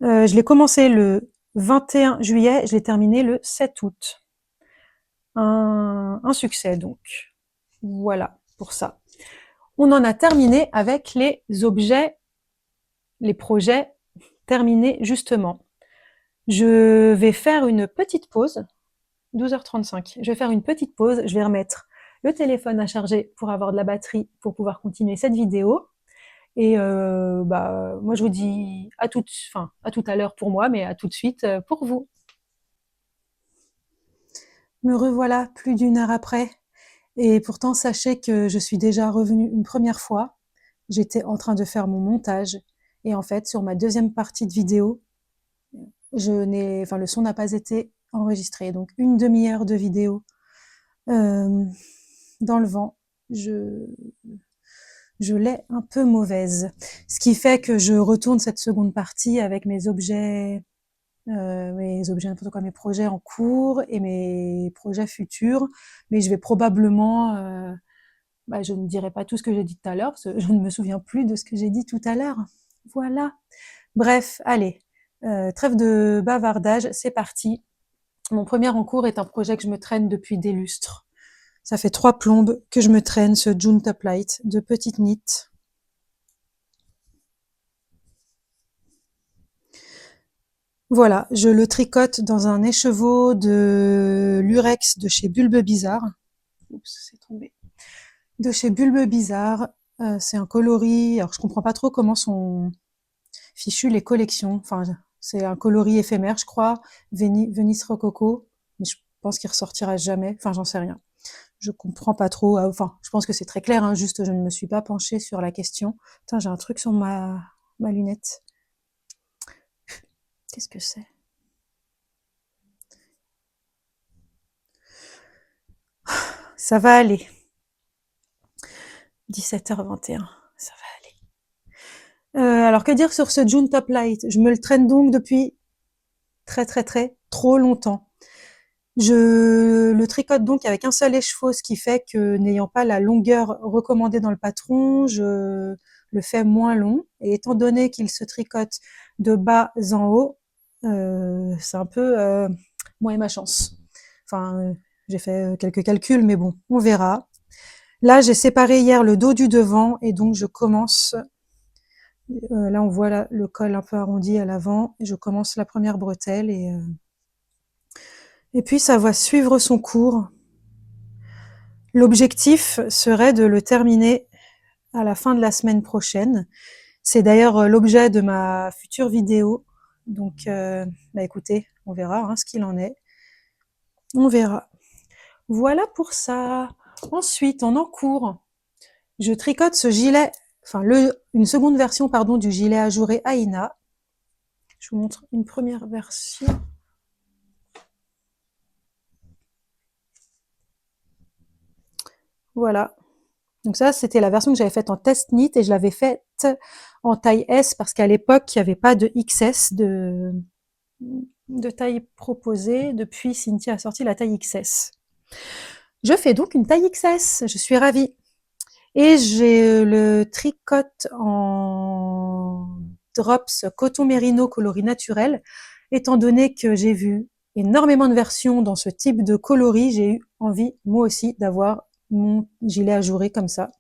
Je l'ai commencé le 21 juillet, je l'ai terminé le 7 août. Un succès donc. Voilà pour ça. On en a terminé avec les objets, les projets terminés justement. Je vais faire une petite pause, 12h35. Je vais faire une petite pause, je vais remettre le téléphone à charger pour avoir de la batterie pour pouvoir continuer cette vidéo. Et moi je vous dis à tout à l'heure pour moi, mais à tout de suite pour vous. Me revoilà plus d'une heure après. Et pourtant, sachez que je suis déjà revenue une première fois. J'étais en train de faire mon montage. Et en fait, sur ma deuxième partie de vidéo, le son n'a pas été enregistré. Donc, une demi-heure de vidéo dans le vent. Je l'ai un peu mauvaise. Ce qui fait que je retourne cette seconde partie avec mes objets, n'importe quoi, mes projets en cours et mes projets futurs. Mais je vais probablement, je ne dirai pas tout ce que j'ai dit tout à l'heure, parce que je ne me souviens plus de ce que j'ai dit tout à l'heure. Voilà. Bref, allez, trêve de bavardage, c'est parti. Mon premier en cours est un projet que je me traîne depuis des lustres. Ça fait 3 plombes que je me traîne ce June Top Light de petite knit. Voilà, je le tricote dans un écheveau de lurex de chez Bulbe Bizarre. Oups, c'est tombé. De chez Bulbe Bizarre. C'est un coloris. Alors, je comprends pas trop comment sont fichues les collections. Enfin, c'est un coloris éphémère, je crois. Venice Rococo. Mais je pense qu'il ressortira jamais. Enfin, j'en sais rien. Je comprends pas trop. Enfin, je pense que c'est très clair, hein, juste je ne me suis pas penchée sur la question. Putain, j'ai un truc sur ma lunette. Qu'est-ce que c'est? Ça va aller. 17h21, ça va aller. Alors que dire sur ce June Top Light? Je me le traîne donc depuis très très très trop longtemps. Je le tricote donc avec un seul écheveau, ce qui fait que n'ayant pas la longueur recommandée dans le patron, je le fais moins long. Et étant donné qu'il se tricote de bas en haut, c'est un peu moi et ma chance. Enfin, j'ai fait quelques calculs, mais bon, on verra. Là, j'ai séparé hier le dos du devant et donc je commence. Là, on voit le col un peu arrondi à l'avant. Je commence la première bretelle et puis ça va suivre son cours. L'objectif serait de le terminer à la fin de la semaine prochaine. C'est d'ailleurs l'objet de ma future vidéo. Donc, écoutez, on verra hein, ce qu'il en est. On verra. Voilà pour ça. Ensuite, en encours, je tricote ce gilet, une seconde version pardon, du gilet ajouré Aïna. Je vous montre une première version. Voilà. Donc ça, c'était la version que j'avais faite en test knit et je l'avais faite en taille S parce qu'à l'époque, il n'y avait pas de XS de taille proposée. Depuis, Cynthia a sorti la taille XS. Je fais donc une taille XS. Je suis ravie. Et j'ai le tricote en drops coton mérino coloris naturel, étant donné que j'ai vu énormément de versions dans ce type de coloris. J'ai eu envie, moi aussi, d'avoir mon gilet ajouré comme ça.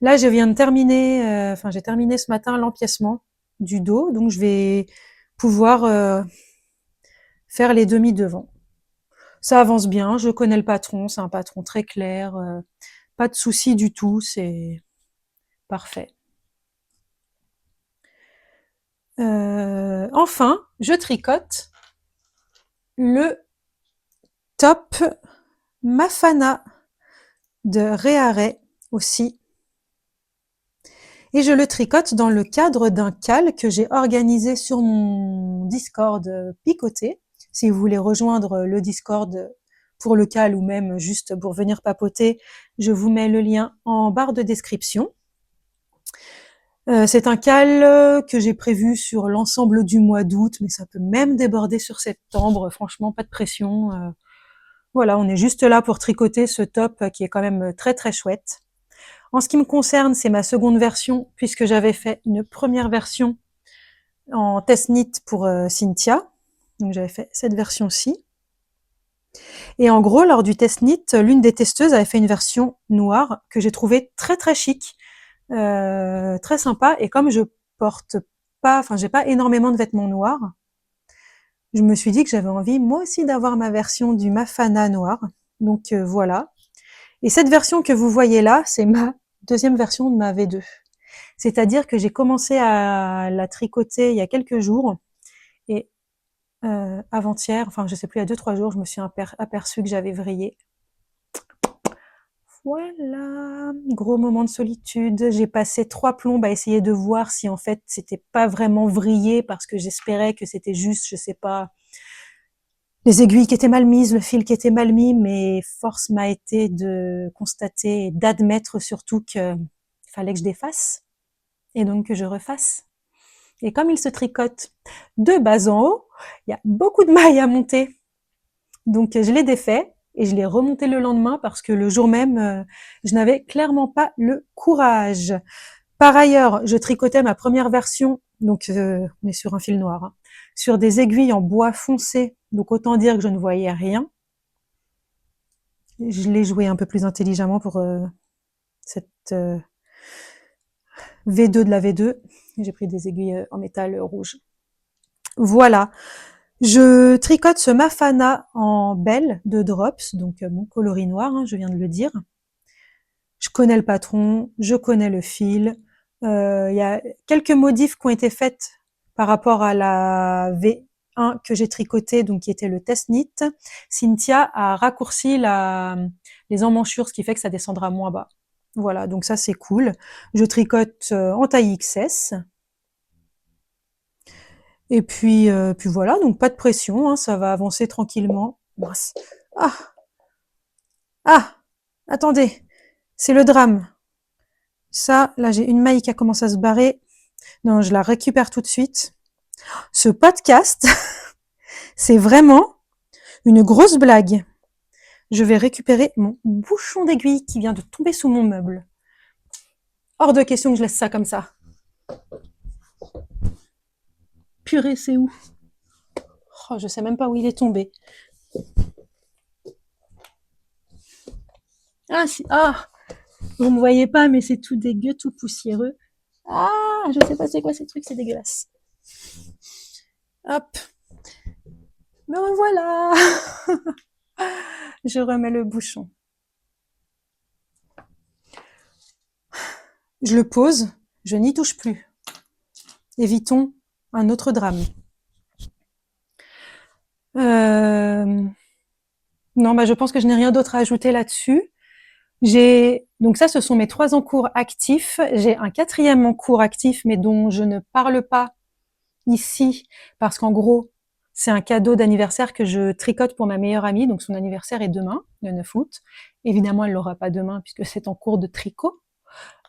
Là, je viens de terminer, j'ai terminé ce matin l'empiècement du dos, donc je vais pouvoir faire les demi devant. Ça avance bien, je connais le patron, c'est un patron très clair, pas de souci du tout, c'est parfait. Enfin, je tricote le top Mafana de Réaré aussi. Et je le tricote dans le cadre d'un cal que j'ai organisé sur mon Discord picoté. Si vous voulez rejoindre le Discord pour le cal ou même juste pour venir papoter, je vous mets le lien en barre de description. C'est un cal que j'ai prévu sur l'ensemble du mois d'août, mais ça peut même déborder sur septembre. Franchement, pas de pression. Voilà, on est juste là pour tricoter ce top qui est quand même très très chouette. En ce qui me concerne, c'est ma seconde version, puisque j'avais fait une première version en test knit pour Cynthia. Donc j'avais fait cette version-ci. Et en gros, lors du test knit, l'une des testeuses avait fait une version noire que j'ai trouvée très très chic, très sympa. Et comme je porte pas, j'ai pas énormément de vêtements noirs, je me suis dit que j'avais envie moi aussi d'avoir ma version du Mafana noir. Donc voilà. Et cette version que vous voyez là, c'est ma deuxième version de ma V2. C'est-à-dire que j'ai commencé à la tricoter il y a quelques jours et avant-hier, je sais plus, il y a 2-3 jours, je me suis aperçue que j'avais vrillé. Voilà, gros moment de solitude. J'ai passé 3 plombes à essayer de voir si en fait c'était pas vraiment vrillé parce que j'espérais que c'était juste, je sais pas, les aiguilles qui étaient mal mises, le fil qui était mal mis, mais force m'a été de constater et d'admettre surtout qu'il fallait que je défasse et donc que je refasse. Et comme il se tricote de bas en haut, il y a beaucoup de mailles à monter. Donc je l'ai défait et je l'ai remonté le lendemain parce que le jour même, je n'avais clairement pas le courage. Par ailleurs, je tricotais ma première version, donc on est sur un fil noir, hein, sur des aiguilles en bois foncé, donc autant dire que je ne voyais rien. Je l'ai joué un peu plus intelligemment pour cette V2 de la V2. J'ai pris des aiguilles en métal rouge. Voilà. Je tricote ce Mafana en belle de Drops, donc mon coloris noir, hein, je viens de le dire. Je connais le patron, je connais le fil. Il y a quelques modifs qui ont été faites par rapport à la V1 que j'ai tricotée, donc qui était le test knit. Cynthia a raccourci les emmanchures, ce qui fait que ça descendra moins bas. Voilà, donc ça c'est cool. Je tricote en taille XS. Et puis voilà, donc pas de pression, hein, ça va avancer tranquillement. Mince. Ah, ah, attendez, c'est le drame. Ça, là, j'ai une maille qui a commencé à se barrer. Non, je la récupère tout de suite. Ce podcast, c'est vraiment une grosse blague. Je vais récupérer mon bouchon d'aiguille qui vient de tomber sous mon meuble. Hors de question que je laisse ça comme ça. Purée, c'est où? Oh, je sais même pas où il est tombé. Ah, si, ah, vous me voyez pas, mais c'est tout dégueu, tout poussiéreux. Ah, je sais pas c'est quoi ces trucs, c'est dégueulasse. Hop. Me revoilà. Je remets le bouchon. Je le pose, je n'y touche plus. Évitons un autre drame. Non, je pense que je n'ai rien d'autre à ajouter là-dessus. Donc ça, ce sont mes 3 encours actifs. J'ai un 4e encours actif, mais dont je ne parle pas ici, parce qu'en gros, c'est un cadeau d'anniversaire que je tricote pour ma meilleure amie. Donc son anniversaire est demain, le 9 août. Évidemment, elle l'aura pas demain puisque c'est en cours de tricot.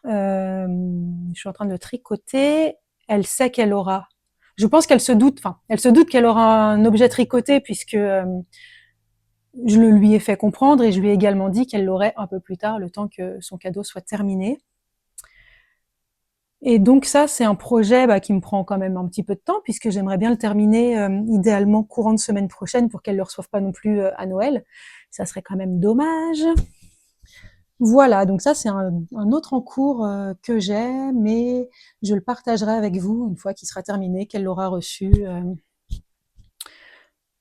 Je suis en train de tricoter. Elle sait qu'elle aura. Je pense qu'elle se doute. Elle se doute qu'elle aura un objet tricoté puisque je le lui ai fait comprendre et je lui ai également dit qu'elle l'aurait un peu plus tard, le temps que son cadeau soit terminé. Et donc ça, c'est un projet qui me prend quand même un petit peu de temps, puisque j'aimerais bien le terminer idéalement courant de semaine prochaine pour qu'elle ne le reçoive pas non plus à Noël. Ça serait quand même dommage. Voilà, donc ça, c'est un autre en cours que j'ai, mais je le partagerai avec vous une fois qu'il sera terminé, qu'elle l'aura reçu.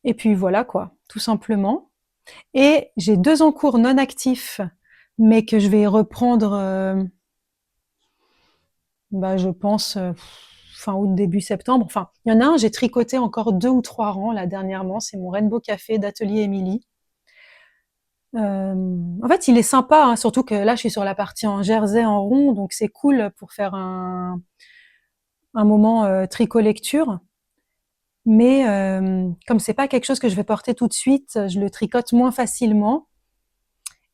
Et puis voilà, quoi, tout simplement. Et j'ai 2 en cours non actifs, mais que je vais reprendre, je pense, fin août, début septembre. Enfin, il y en a un, j'ai tricoté encore 2 ou 3 rangs, là, dernièrement. C'est mon Rainbow Café d'Atelier Émilie. En fait, il est sympa, hein, surtout que là, je suis sur la partie en jersey en rond, donc c'est cool pour faire un moment tricot lecture. Mais comme c'est pas quelque chose que je vais porter tout de suite, je le tricote moins facilement.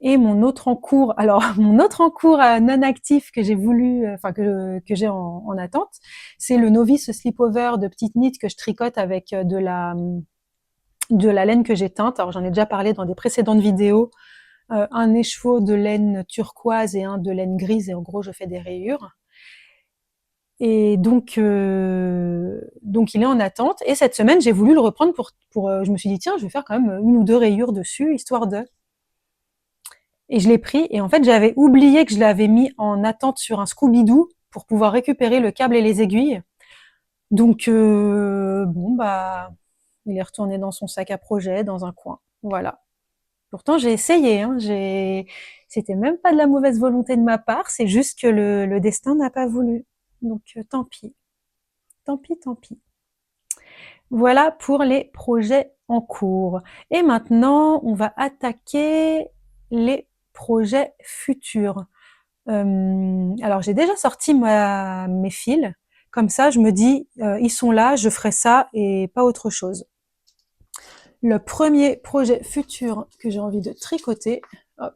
Et mon autre en cours, alors mon autre en cours non actif que j'ai voulu, enfin que j'ai en attente, c'est le novice slipover de petite knit que je tricote avec de la laine que j'ai teinte. Alors j'en ai déjà parlé dans des précédentes vidéos. Un écheveau de laine turquoise et un de laine grise, et en gros je fais des rayures. Et donc il est en attente. Et cette semaine j'ai voulu le reprendre je me suis dit tiens je vais faire quand même 1 ou 2 rayures dessus histoire de. Et je l'ai pris et en fait j'avais oublié que je l'avais mis en attente sur un Scooby-Doo pour pouvoir récupérer le câble et les aiguilles. Donc il est retourné dans son sac à projet dans un coin. Voilà. Pourtant j'ai essayé, hein, c'était même pas de la mauvaise volonté de ma part, c'est juste que le destin n'a pas voulu. Donc tant pis. Tant pis, tant pis. Voilà pour les projets en cours. Et maintenant, on va attaquer les projets futurs. Alors j'ai déjà sorti mes fils, comme ça je me dis ils sont là, je ferai ça et pas autre chose. Le premier projet futur que j'ai envie de tricoter, hop,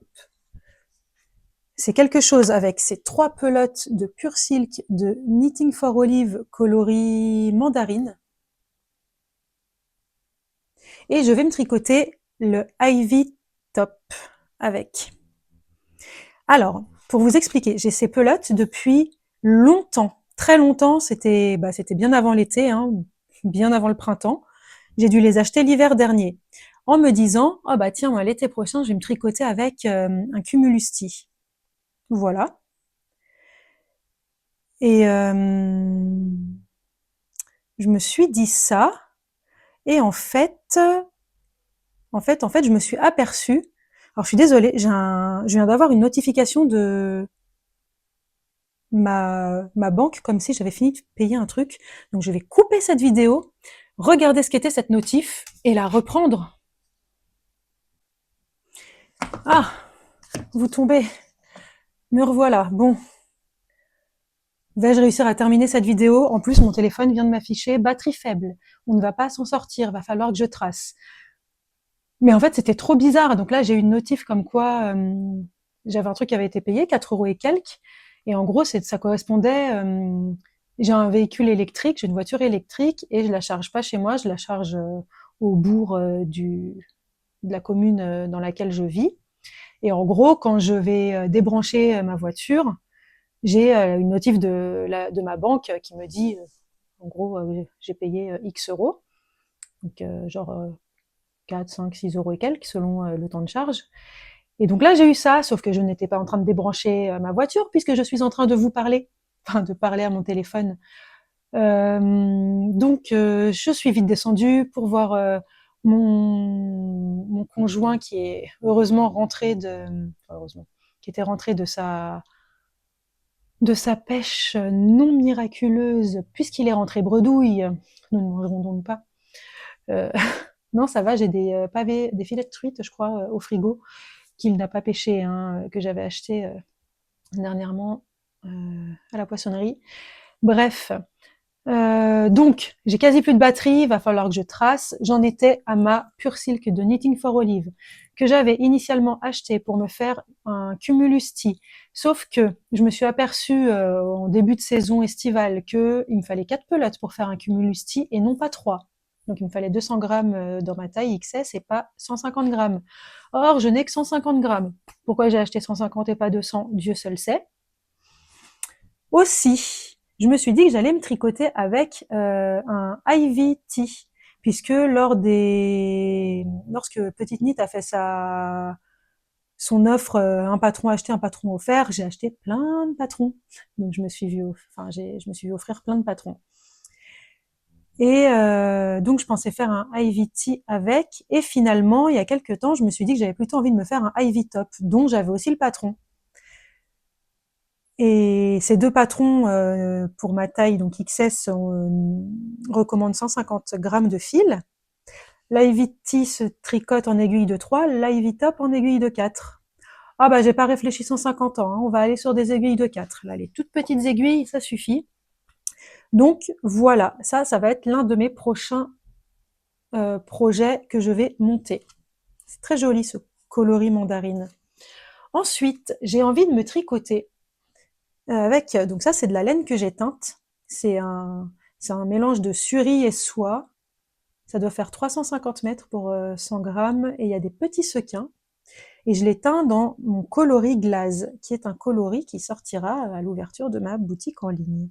c'est quelque chose avec ces 3 pelotes de pure silk de Knitting for Olive coloris mandarine. Et je vais me tricoter le Ivy Top avec. Alors, pour vous expliquer, j'ai ces pelotes depuis longtemps, très longtemps, c'était bien avant l'été, hein, bien avant le printemps. J'ai dû les acheter l'hiver dernier, en me disant, oh bah tiens, moi, l'été prochain, je vais me tricoter avec un cumulusti. Voilà. Et je me suis dit ça, et en fait, je me suis aperçue. Alors, je suis désolée, je viens d'avoir une notification de ma banque comme si j'avais fini de payer un truc. Donc je vais couper cette vidéo, regarder ce qu'était cette notif et la reprendre. Ah, vous tombez. Me revoilà. Bon. Vais-je réussir à terminer cette vidéo? En plus, mon téléphone vient de m'afficher batterie faible. On ne va pas s'en sortir, va falloir que je trace. Mais en fait, c'était trop bizarre. Donc là, j'ai eu une notif comme quoi j'avais un truc qui avait été payé, 4 euros et quelques. Et en gros, ça correspondait. J'ai un véhicule électrique, j'ai une voiture électrique et je la charge pas chez moi, je la charge au bourg de la commune dans laquelle je vis. Et en gros, quand je vais débrancher ma voiture, j'ai une notif de ma banque qui me dit, en gros, j'ai payé X euros. Donc, genre 4, 5, 6 euros et quelques selon le temps de charge. Et donc là, j'ai eu ça, sauf que je n'étais pas en train de débrancher ma voiture puisque je suis en train de vous parler, enfin de parler à mon téléphone. Donc je suis vite descendue pour voir mon conjoint qui est heureusement rentré qui était rentré de sa pêche non miraculeuse puisqu'il est rentré bredouille. Nous ne mangerons donc pas. Euh, non, ça va, j'ai des pavés, des filets de truite, je crois, au frigo qu'il n'a pas pêché, hein, que j'avais acheté dernièrement à la poissonnerie. Bref, donc j'ai quasi plus de batterie, il va falloir que je trace. J'en étais à ma pure silk de Knitting for Olive que j'avais initialement acheté pour me faire un cumulusti. Sauf que je me suis aperçue en début de saison estivale qu'il me fallait 4 pelotes pour faire un cumulusti et non pas 3. Donc il me fallait 200 grammes dans ma taille XS et pas 150 grammes. Or, je n'ai que 150 grammes. Pourquoi j'ai acheté 150 et pas 200? Dieu seul sait. Aussi, je me suis dit que j'allais me tricoter avec un Ivy Tee, puisque lorsque Petite Knit a fait son offre, un patron acheté, un patron offert, j'ai acheté plein de patrons. Donc je me suis vu offrir plein de patrons. Et donc je pensais faire un Ivy Tee avec, et finalement, il y a quelques temps, je me suis dit que j'avais plutôt envie de me faire un Ivy Top, dont j'avais aussi le patron. Et ces deux patrons, pour ma taille, donc XS, recommandent 150 grammes de fil. L'Ivy Tee se tricote en aiguille de 3, l'Ivy Top en aiguille de 4. Ah bah j'ai pas réfléchi 150 ans, hein. On va aller sur des aiguilles de 4. Là, les toutes petites aiguilles, ça suffit. Donc voilà, ça va être l'un de mes prochains projets que je vais monter. C'est très joli ce coloris mandarine. Ensuite, j'ai envie de me tricoter avec, donc ça c'est de la laine que j'ai teinte. C'est un mélange de suri et soie. Ça doit faire 350 mètres pour 100 grammes et il y a des petits sequins. Et je l'ai teint dans mon coloris glaze, qui est un coloris qui sortira à l'ouverture de ma boutique en ligne.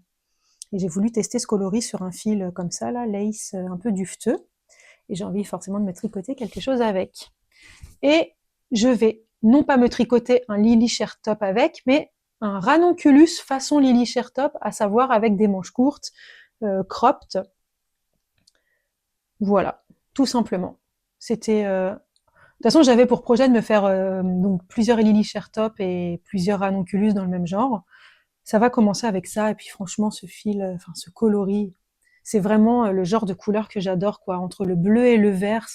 Et j'ai voulu tester ce coloris sur un fil comme ça, là, lace un peu dufteux. Et j'ai envie forcément de me tricoter quelque chose avec. Et je vais non pas me tricoter un Lily Share Top avec, mais un ranunculus façon Lily Share Top, à savoir avec des manches courtes, cropped. Voilà, tout simplement. C'était de toute façon, j'avais pour projet de me faire donc plusieurs Lily Share Top et plusieurs ranunculus dans le même genre. Ça va commencer avec ça, et puis franchement, ce fil, enfin ce coloris, c'est vraiment le genre de couleur que j'adore, quoi. Entre le bleu et le vert,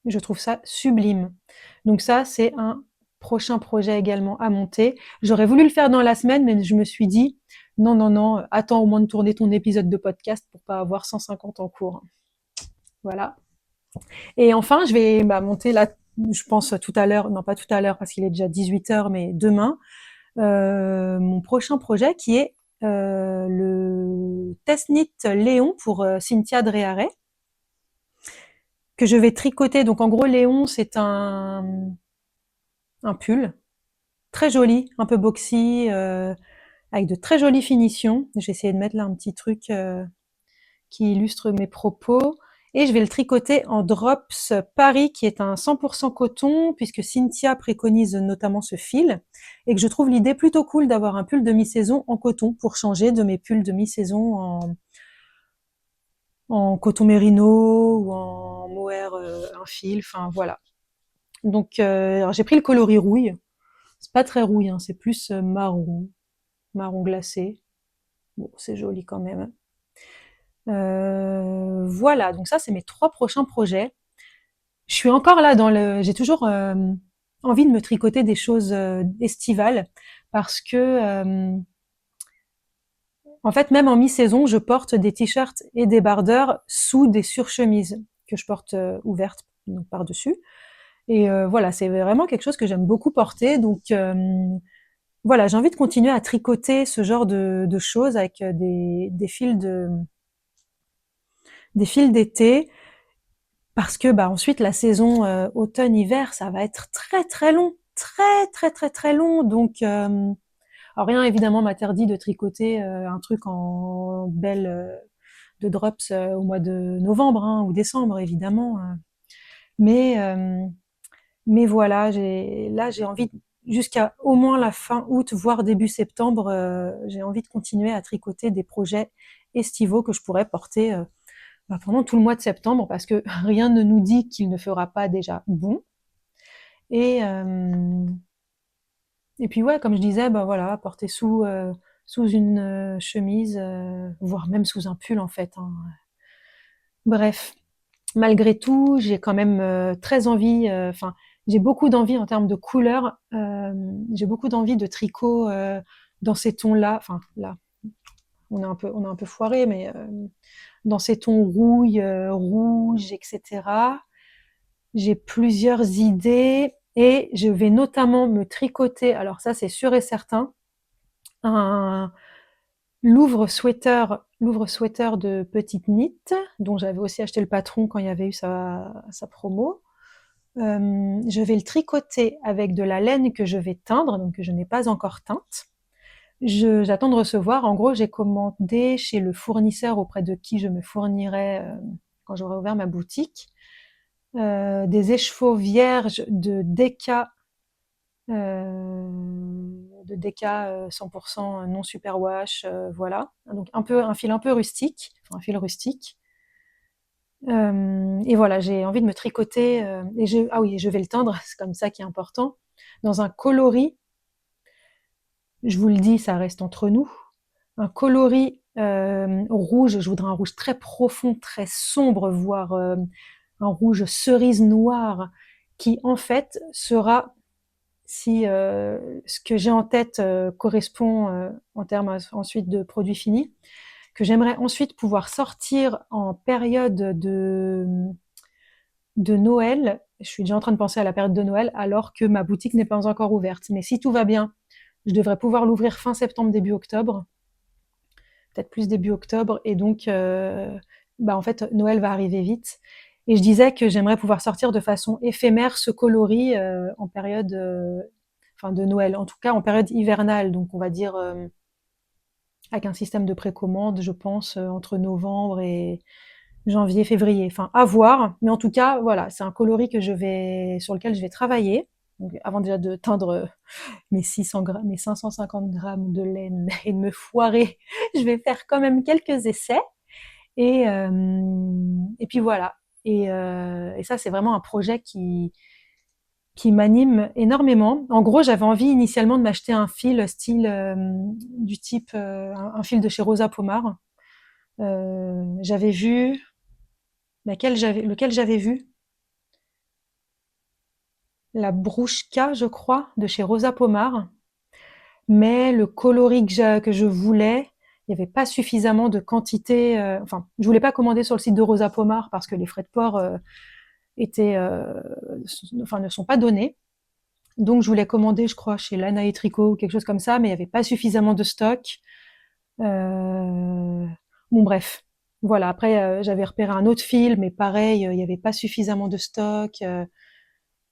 je trouve ça sublime. Donc ça, c'est un prochain projet également à monter. J'aurais voulu le faire dans la semaine, mais je me suis dit, non, non, non, attends au moins de tourner ton épisode de podcast pour pas avoir 150 en cours. Voilà. Et enfin, je vais monter là, je pense tout à l'heure, non pas tout à l'heure parce qu'il est déjà 18h, mais demain, mon prochain projet qui est le Test Knit Léon pour Cynthia Drearet, que je vais tricoter. Donc en gros, Léon, c'est un pull très joli, un peu boxy, avec de très jolies finitions. J'ai essayé de mettre là un petit truc qui illustre mes propos. Et je vais le tricoter en Drops Paris, qui est un 100% coton, puisque Cynthia préconise notamment ce fil, et que je trouve l'idée plutôt cool d'avoir un pull de mi-saison en coton, pour changer de mes pulls de mi-saison en coton mérino ou en mohair un fil, enfin voilà. Donc alors j'ai pris le coloris rouille, c'est pas très rouille, hein, c'est plus marron, marron glacé. Bon, c'est joli quand même. Voilà, donc ça c'est mes 3 prochains projets. Je suis encore là j'ai toujours envie de me tricoter des choses estivales, parce que en fait, même en mi-saison, je porte des t-shirts et des bardeurs sous des surchemises que je porte ouvertes, donc par-dessus. Et voilà, c'est vraiment quelque chose que j'aime beaucoup porter. Donc voilà, j'ai envie de continuer à tricoter ce genre de choses avec des fils d'été, parce que ensuite la saison automne-hiver, ça va être très très long, très très très très long. Donc alors rien évidemment m'interdit de tricoter un truc en belle de drops au mois de novembre, hein, ou décembre évidemment. Mais voilà, j'ai envie jusqu'à au moins la fin août, voire début septembre, j'ai envie de continuer à tricoter des projets estivaux que je pourrais porter pendant tout le mois de septembre, parce que rien ne nous dit qu'il ne fera pas déjà bon. Et puis ouais, comme je disais, voilà, porter sous une chemise, voire même sous un pull en fait, hein. Bref, malgré tout, j'ai quand même très envie, enfin, j'ai beaucoup d'envie en termes de couleurs, j'ai beaucoup d'envie de tricot dans ces tons-là, enfin là, on a un peu foiré, mais dans ces tons rouille, rouge, etc. J'ai plusieurs idées, et je vais notamment me tricoter, alors ça c'est sûr et certain, un louvre-sweater de Petite Knit, dont j'avais aussi acheté le patron quand il y avait eu sa promo. Je vais le tricoter avec de la laine que je vais teindre, donc que je n'ai pas encore teinte. J'attends de recevoir. En gros, j'ai commandé chez le fournisseur auprès de qui je me fournirai quand j'aurai ouvert ma boutique, des écheveaux vierges de Deka 100% non superwash, voilà. Donc un fil un peu rustique, enfin un fil rustique. Et voilà, j'ai envie de me tricoter. Ah oui, je vais le teindre, c'est comme ça qui est important, dans un coloris. Je vous le dis, ça reste entre nous. Un coloris rouge. Je voudrais un rouge très profond, très sombre, voire un rouge cerise noire, qui en fait sera, si ce que j'ai en tête correspond en termes ensuite de produits finis, que j'aimerais ensuite pouvoir sortir en période de Noël. Je suis déjà en train de penser à la période de Noël alors que ma boutique n'est pas encore ouverte. Mais si tout va bien, je devrais pouvoir l'ouvrir fin septembre, début octobre, peut-être plus début octobre. Et donc, en fait, Noël va arriver vite. Et je disais que j'aimerais pouvoir sortir de façon éphémère ce coloris en période de Noël, en tout cas en période hivernale. Donc, on va dire avec un système de précommande, je pense, entre novembre et janvier, février. Enfin, à voir. Mais en tout cas, voilà, c'est un coloris sur lequel je vais travailler. Donc, avant déjà de teindre mes 600 grammes, mes 550 grammes de laine et de me foirer, je vais faire quand même quelques essais. Et puis voilà. Et ça, c'est vraiment un projet qui m'anime énormément. En gros, j'avais envie initialement de m'acheter un fil style du type un fil de chez Rosa Pomar. J'avais vu lequel j'avais vu, la Brouchka, je crois, de chez Rosa Pomar. Mais le coloris que je voulais, il n'y avait pas suffisamment de quantité. Enfin, je voulais pas commander sur le site de Rosa Pomar parce que les frais de port ne sont pas donnés. Donc, je voulais commander, je crois, chez Lana et Tricot ou quelque chose comme ça, mais il n'y avait pas suffisamment de stock. Bon, bref. Voilà. Après, j'avais repéré un autre fil, mais pareil, il n'y avait pas suffisamment de stock.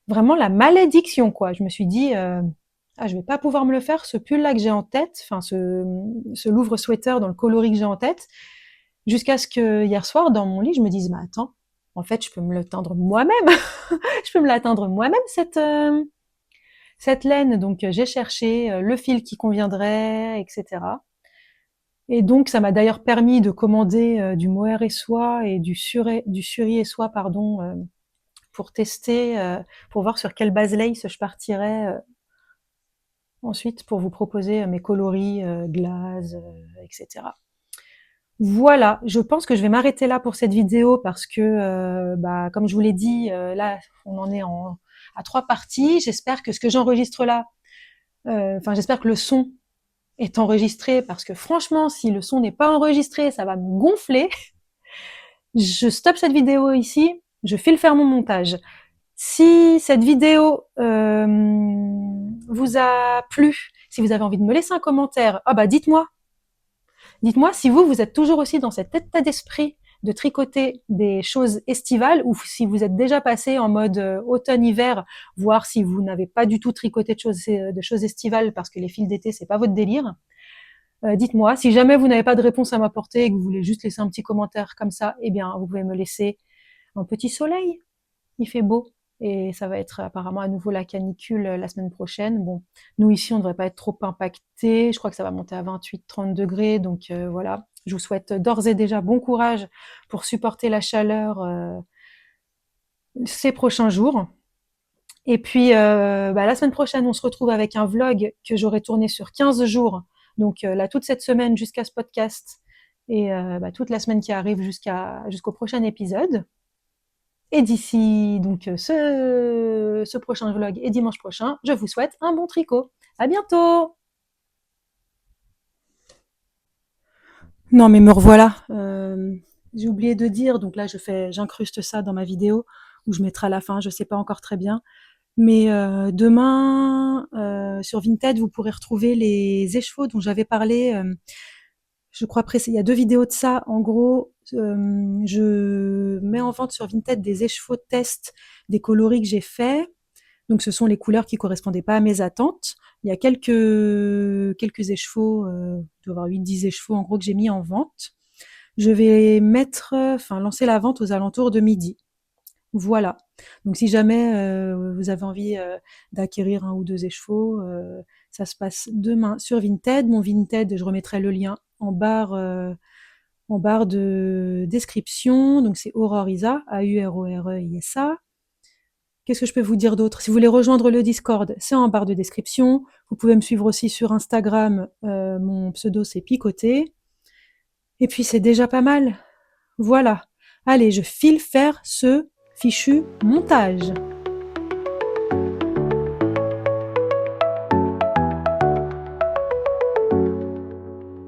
Vraiment la malédiction, quoi. Je me suis dit, ah, je vais pas pouvoir me le faire, ce pull-là que j'ai en tête, enfin, ce Louvre sweater dans le coloris que j'ai en tête, jusqu'à ce que hier soir, dans mon lit, je me dise, mais attends, en fait, je peux me le teindre moi-même. Je peux me la teindre moi-même, cette laine. Donc, j'ai cherché le fil qui conviendrait, etc. Et donc, ça m'a d'ailleurs permis de commander du mohair et soie et du suri et soie, pardon, pour tester, pour voir sur quelle base lace je partirais ensuite pour vous proposer mes coloris, glace, etc. Voilà, je pense que je vais m'arrêter là pour cette vidéo parce que, comme je vous l'ai dit, là, on en est à 3 parties. J'espère que ce que j'enregistre là, j'espère que le son est enregistré parce que franchement, si le son n'est pas enregistré, ça va me gonfler. Je stoppe cette vidéo ici, je file faire mon montage. Si cette vidéo vous a plu, si vous avez envie de me laisser un commentaire, dites-moi. Dites-moi si vous êtes toujours aussi dans cet état d'esprit de tricoter des choses estivales ou si vous êtes déjà passé en mode automne-hiver, voire si vous n'avez pas du tout tricoté de choses estivales parce que les fils d'été, c'est pas votre délire. Dites-moi. Si jamais vous n'avez pas de réponse à m'apporter et que vous voulez juste laisser un petit commentaire comme ça, eh bien, vous pouvez me laisser un petit soleil. Il fait beau. Et ça va être apparemment à nouveau la canicule la semaine prochaine. Bon, nous ici, on ne devrait pas être trop impactés. Je crois que ça va monter à 28-30 degrés. Donc voilà, je vous souhaite d'ores et déjà bon courage pour supporter la chaleur ces prochains jours. Et puis la semaine prochaine, on se retrouve avec un vlog que j'aurai tourné sur 15 jours. Donc là, toute cette semaine jusqu'à ce podcast et toute la semaine qui arrive jusqu'au prochain épisode. Et d'ici donc ce prochain vlog et dimanche prochain, je vous souhaite un bon tricot. À bientôt. Non mais me revoilà. J'ai oublié de dire, donc là j'incruste ça dans ma vidéo où je mettrai à la fin, je sais pas encore très bien. Mais demain sur Vinted, vous pourrez retrouver les écheveaux dont j'avais parlé. Je crois il y a 2 vidéos de ça. En gros, je mets en vente sur Vinted des écheveaux de test, des coloris que j'ai faits. Donc ce sont les couleurs qui correspondaient pas à mes attentes. Il y a quelques échevaux, il doit y avoir 8-10 échevaux en gros que j'ai mis en vente. Je vais lancer la vente aux alentours de midi. Voilà. Donc si jamais vous avez envie d'acquérir 1 ou 2 échevaux, ça se passe demain sur Vinted. Mon Vinted, je remettrai le lien en barre de description. Donc c'est Aurore Isa, Auroreisa. Qu'est-ce que je peux vous dire d'autre? Si vous voulez rejoindre le Discord, c'est en barre de description. Vous pouvez me suivre aussi sur Instagram. Mon pseudo, c'est Picoté. Et puis, c'est déjà pas mal. Voilà. Allez, je file faire ce fichu montage.